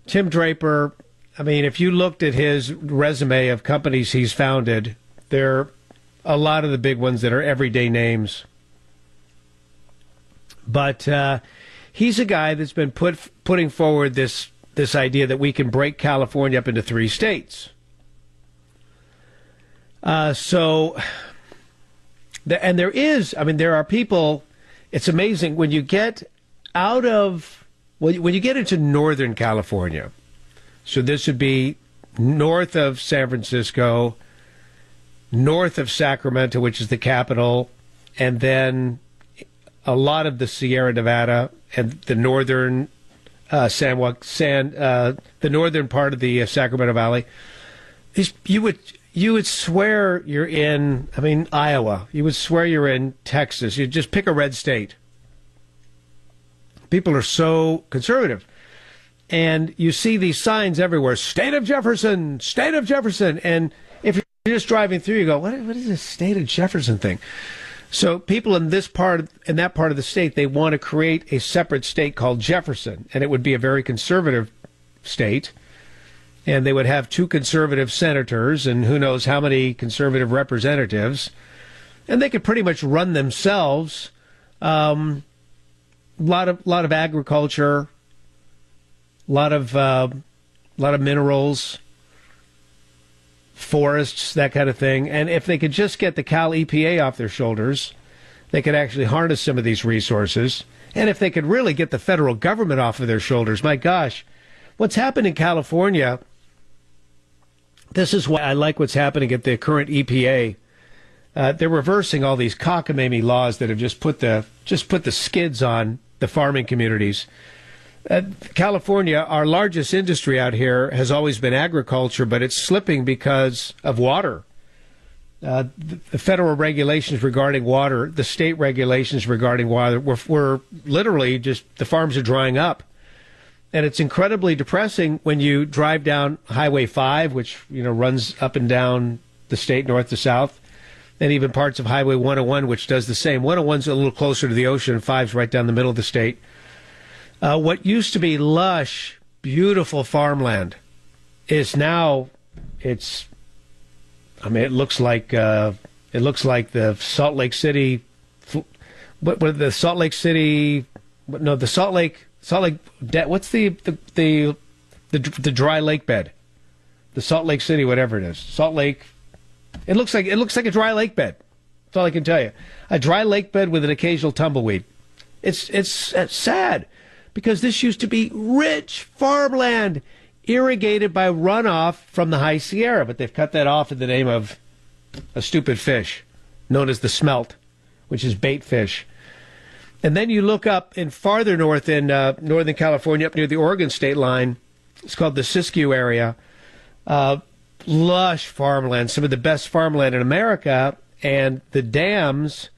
Tim Draper, I mean, if you looked at his resume of companies he's founded, there are a lot of the big ones that are everyday names. But he's a guy that's been putting forward this idea that we can break California up into 3 states. And there are people, it's amazing, when you get when you get into Northern California, so this would be north of San Francisco, north of Sacramento, which is the capital, and then a lot of the Sierra Nevada and the northern the northern part of the Sacramento Valley. You would swear you're in, Iowa. You would swear you're in Texas. You just pick a red state. People are so conservative. And you see these signs everywhere, State of Jefferson, State of Jefferson. And if you're just driving through, you go, what is this State of Jefferson thing? So people in that part of the state, they want to create a separate state called Jefferson. And it would be a very conservative state. And they would have 2 conservative senators and who knows how many conservative representatives. And they could pretty much run themselves. Lot of agriculture, lot of minerals, forests, that kind of thing. And if they could just get the Cal EPA off their shoulders, they could actually harness some of these resources. And if they could really get the federal government off of their shoulders, my gosh, what's happened in California, this is why I like what's happening at the current EPA. They're reversing all these cockamamie laws that have just put the skids on the farming communities. California, our largest industry out here, has always been agriculture, but it's slipping because of water. The federal regulations regarding water, the state regulations regarding water, we're literally just, the farms are drying up. And it's incredibly depressing when you drive down Highway 5, which, runs up and down the state north to south, and even parts of Highway 101, which does the same. 101's a little closer to the ocean, and 5's right down the middle of the state. What used to be lush, beautiful farmland is now, it looks like the Salt Lake City, what's the dry lake bed? The Salt Lake City, whatever it is. Salt Lake. It looks like a dry lake bed. That's all I can tell you. A dry lake bed with an occasional tumbleweed. It's sad because this used to be rich farmland irrigated by runoff from the High Sierra, but they've cut that off in the name of a stupid fish known as the smelt, which is bait fish. And then you look up in farther north in Northern California, up near the Oregon state line. It's called the Siskiyou area. Lush farmland, some of the best farmland in America. And the dams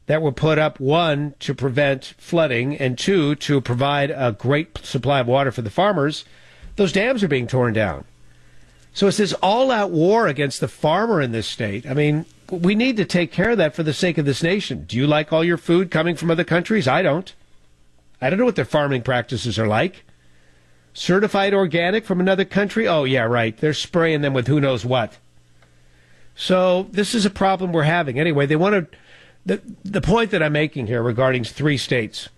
that were put up, 1, to prevent flooding, and 2, to provide a great supply of water for the farmers, those dams are being torn down. So it's this all-out war against the farmer in this state. We need to take care of that for the sake of this nation. Do you like all your food coming from other countries? I don't. I don't know what their farming practices are like. Certified organic from another country? Oh, yeah, right. They're spraying them with who knows what. So this is a problem we're having. Anyway, they want to... The point that I'm making here regarding 3 states,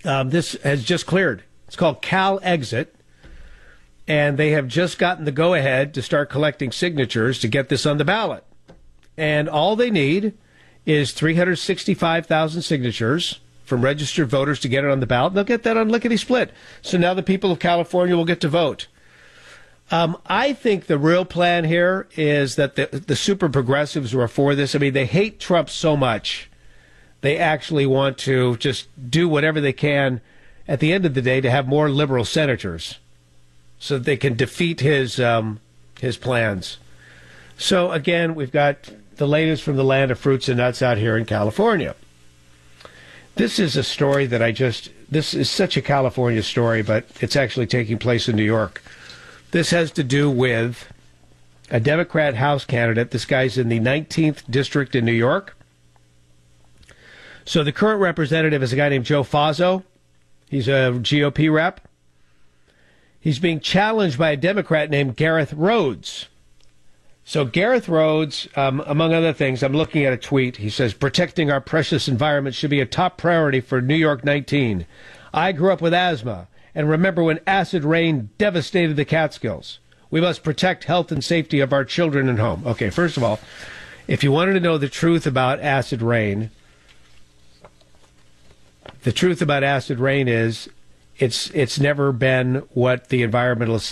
this has just cleared. It's called Cal Exit. And they have just gotten the go-ahead to start collecting signatures to get this on the ballot. And all they need is 365,000 signatures from registered voters to get it on the ballot. They'll get that on lickety-split. So now the people of California will get to vote. I think the real plan here is that the super progressives who are for this, I mean, they hate Trump so much, they actually want to just do whatever they can at the end of the day to have more liberal senators so that they can defeat his plans. So, again, we've got the latest from the land of fruits and nuts out here in California. This is a story that this is such a California story, but it's actually taking place in New York. This has to do with a Democrat House candidate. This guy's in the 19th district in New York. So the current representative is a guy named Joe Faso. He's a GOP rep. He's being challenged by a Democrat named Gareth Rhodes. So Gareth Rhodes, among other things, I'm looking at a tweet. He says, protecting our precious environment should be a top priority for New York 19. I grew up with asthma and remember when acid rain devastated the Catskills. We must protect health and safety of our children and home. Okay, first of all, if you wanted to know the truth about acid rain, the truth about acid rain is it's never been what the environmentalists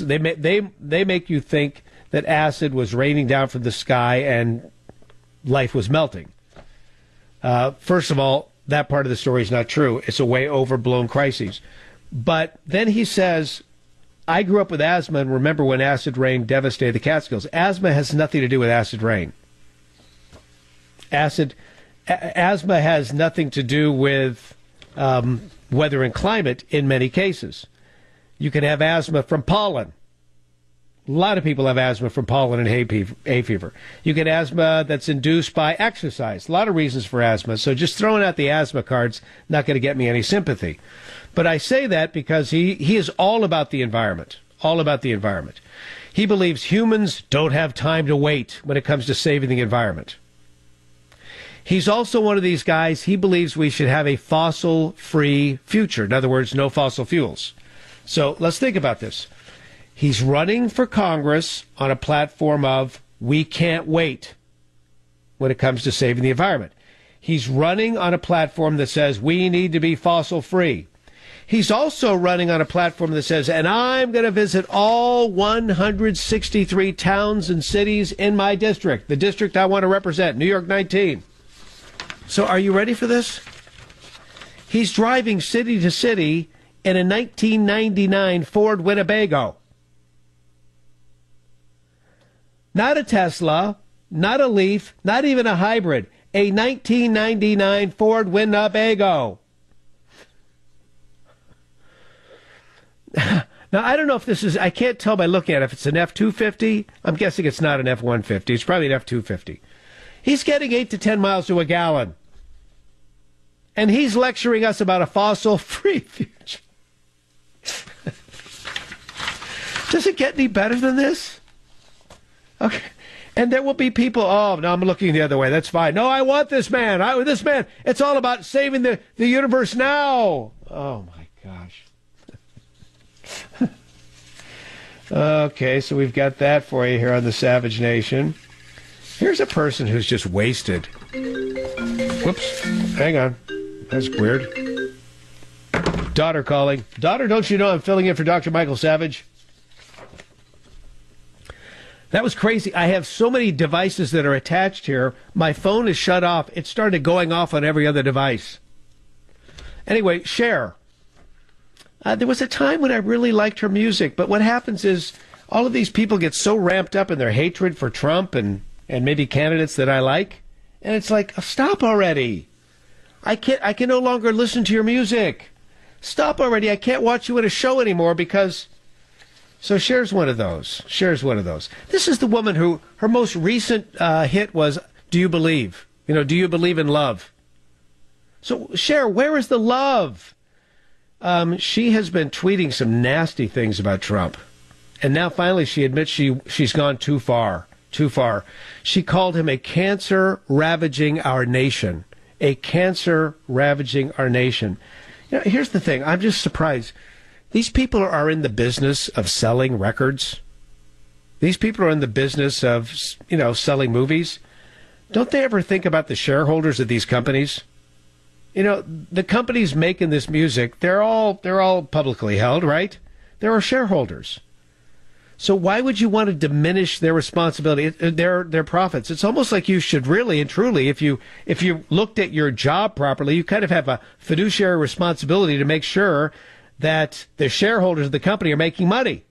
they make you think that acid was raining down from the sky and life was melting. First of all, that part of the story is not true. It's a way overblown crisis. But then he says, I grew up with asthma and remember when acid rain devastated the Catskills. Asthma has nothing to do with acid rain. Asthma has nothing to do with weather and climate in many cases. You can have asthma from pollen. A lot of people have asthma from pollen and hay fever. You get asthma that's induced by exercise. A lot of reasons for asthma. So just throwing out the asthma card's not going to get me any sympathy. But I say that because he is all about the environment. All about the environment. He believes humans don't have time to wait when it comes to saving the environment. He's also one of these guys, he believes we should have a fossil-free future. In other words, no fossil fuels. So let's think about this. He's running for Congress on a platform of we can't wait when it comes to saving the environment. He's running on a platform that says we need to be fossil-free. He's also running on a platform that says, and I'm going to visit all 163 towns and cities in my district, the district I want to represent, New York 19. So are you ready for this? He's driving city to city in a 1999 Ford Winnebago. Not a Tesla, not a Leaf, not even a hybrid. A 1999 Ford Winnebago. Now, I don't know if this is, I can't tell by looking at it if it's an F-250. I'm guessing it's not an F-150. It's probably an F-250. He's getting 8 to 10 miles to a gallon. And he's lecturing us about a fossil-free future. Does it get any better than this? Okay. And there will be people, oh, no, I'm looking the other way. That's fine. No, I want this man. It's all about saving the universe now. Oh, my gosh. Okay, so we've got that for you here on the Savage Nation. Here's a person who's just wasted. Whoops. Hang on. That's weird. Daughter calling. Daughter, don't you know I'm filling in for Dr. Michael Savage? That was crazy. I have so many devices that are attached here. My phone is shut off. It started going off on every other device. Anyway, Cher. There was a time when I really liked her music, but what happens is all of these people get so ramped up in their hatred for Trump and maybe candidates that I like, and it's like, stop already. I can no longer listen to your music. Stop already. I can't watch you at a show anymore because... So Cher's one of those. This is the woman who, her most recent hit was, Do You Believe? Do you believe in love? So Cher, where is the love? She has been tweeting some nasty things about Trump. And now finally she admits she's gone too far. She called him a cancer ravaging our nation. A cancer ravaging our nation. Here's the thing. I'm just surprised. These people are in the business of selling records. These people are in the business of, selling movies. Don't they ever think about the shareholders of these companies? The companies making this music, they're all publicly held, right? There are shareholders. So why would you want to diminish their responsibility, their profits? It's almost like you should really and truly, if you looked at your job properly, you kind of have a fiduciary responsibility to make sure that the shareholders of the company are making money.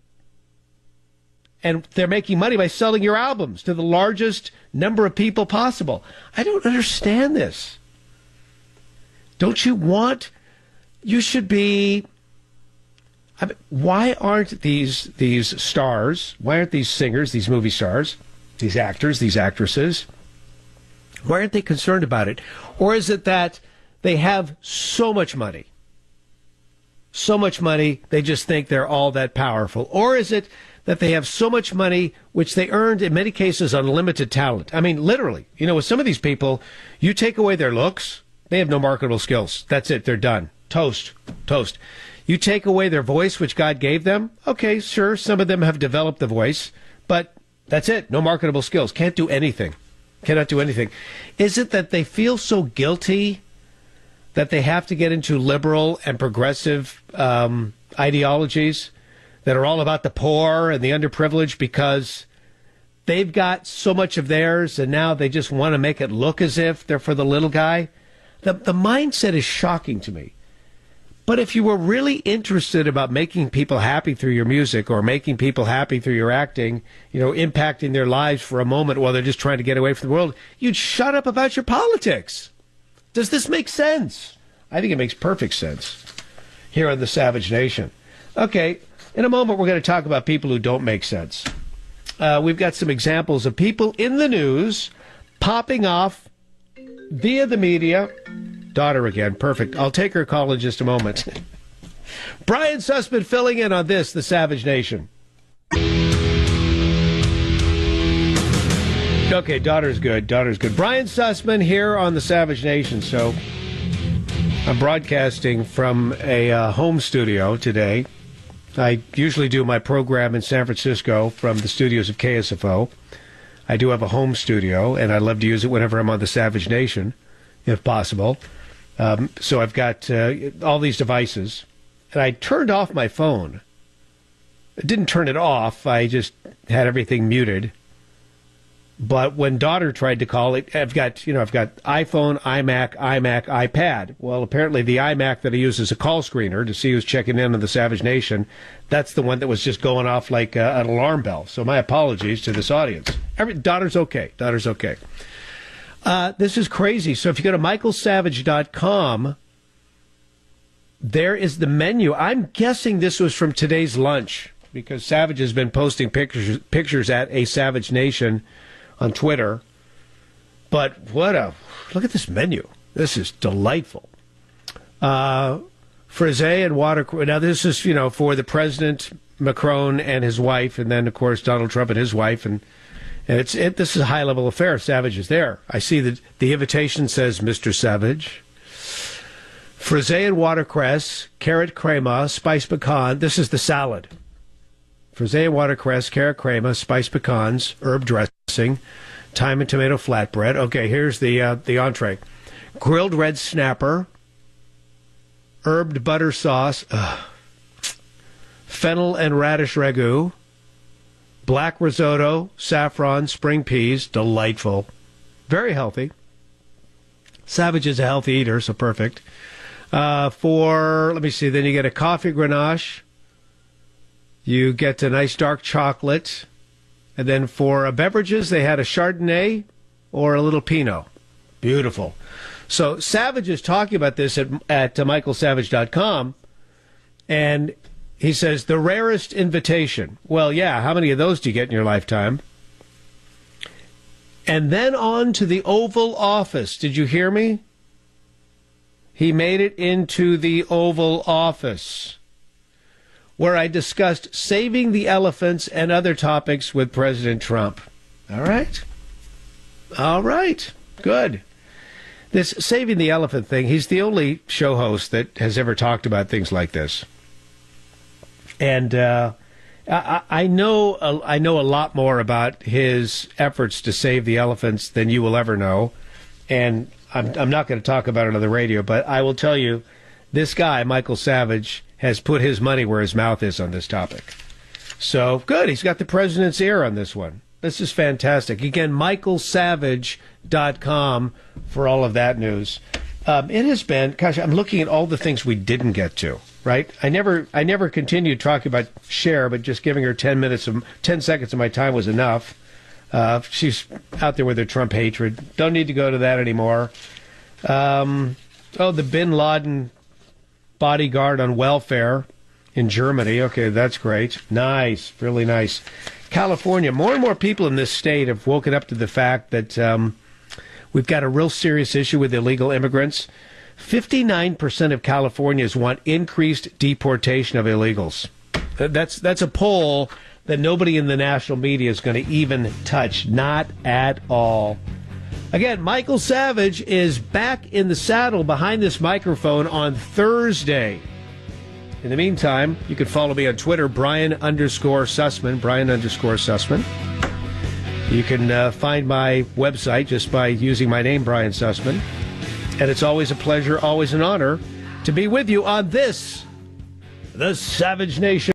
And they're making money by selling your albums to the largest number of people possible. I don't understand this. Don't you want... You should be... I mean, why aren't these stars, why aren't these singers, these movie stars, these actors, these actresses, why aren't they concerned about it? Or is it that they have so much money, they just think they're all that powerful? Or is it that they have so much money, which they earned in many cases unlimited talent? I mean, literally, with some of these people, you take away their looks, they have no marketable skills. That's it. They're done. Toast. You take away their voice, which God gave them. Okay, sure, some of them have developed the voice, but that's it. No marketable skills. Can't do anything. Cannot do anything. Is it that they feel so guilty that they have to get into liberal and progressive ideologies that are all about the poor and the underprivileged because they've got so much of theirs and now they just want to make it look as if they're for the little guy? The mindset is shocking to me. But if you were really interested about making people happy through your music or making people happy through your acting, impacting their lives for a moment while they're just trying to get away from the world, you'd shut up about your politics. Does this make sense? I think it makes perfect sense here on the Savage Nation. Okay, in a moment we're going to talk about people who don't make sense. We've got some examples of people in the news popping off via the media. Daughter again. Perfect. I'll take her call in just a moment. Brian Sussman filling in on this, the Savage Nation. Okay, daughter's good. Brian Sussman here on the Savage Nation. So I'm broadcasting from a home studio today. I usually do my program in San Francisco from the studios of KSFO. I do have a home studio, and I love to use it whenever I'm on the Savage Nation, if possible. So I've got all these devices, and I turned off my phone. I didn't turn it off. I just had everything muted. But when daughter tried to call it, I've got iPhone, iMac, iPad. Well, apparently the iMac that I use as a call screener to see who's checking in on the Savage Nation, that's the one that was just going off like an alarm bell. So my apologies to this audience. Daughter's okay. This is crazy. So if you go to michaelsavage.com, there is the menu. I'm guessing this was from today's lunch because Savage has been posting pictures at A Savage Nation on Twitter. But look at this menu. This is delightful. Frisée and water. Now this is, for the president, Macron and his wife, and then of course Donald Trump and his wife, and this is a high-level affair. Savage is there. I see that the invitation says Mr. Savage. Frisée and watercress, carrot crema, spiced pecan. This is the salad. Frisée and watercress, carrot crema, spiced pecans, herb dressing, thyme and tomato flatbread. Okay, here's the entree. Grilled red snapper, herbed butter sauce, fennel and radish ragu, black risotto, saffron, spring peas, delightful. Very healthy. Savage is a healthy eater, so perfect. Let me see, then you get a coffee grenache. You get a nice dark chocolate. And then for beverages, they had a Chardonnay or a little Pinot. Beautiful. So Savage is talking about this at michaelsavage.com, and he says, the rarest invitation. Well, yeah, how many of those do you get in your lifetime? And then on to the Oval Office. Did you hear me? He made it into the Oval Office, where I discussed saving the elephants and other topics with President Trump. All right. Good. This saving the elephant thing, he's the only show host that has ever talked about things like this. And I know a lot more about his efforts to save the elephants than you will ever know. And I'm not going to talk about it on the radio, but I will tell you, this guy, Michael Savage, has put his money where his mouth is on this topic. So, good. He's got the president's ear on this one. This is fantastic. Again, michaelsavage.com for all of that news. It has been, gosh, I'm looking at all the things we didn't get to, right? I never continued talking about Cher, but just giving her 10 seconds of my time was enough. She's out there with her Trump hatred. Don't need to go to that anymore. The bin Laden bodyguard on welfare in Germany. Okay, that's great. Nice, really nice. California, more and more people in this state have woken up to the fact that we've got a real serious issue with illegal immigrants. 59% of Californians want increased deportation of illegals. That's a poll that nobody in the national media is going to even touch. Not at all. Again, Michael Savage is back in the saddle behind this microphone on Thursday. In the meantime, you can follow me on Twitter, Brian_Sussman, Brian_Sussman. You can find my website just by using my name, Brian Sussman. And it's always a pleasure, always an honor to be with you on this, The Savage Nation.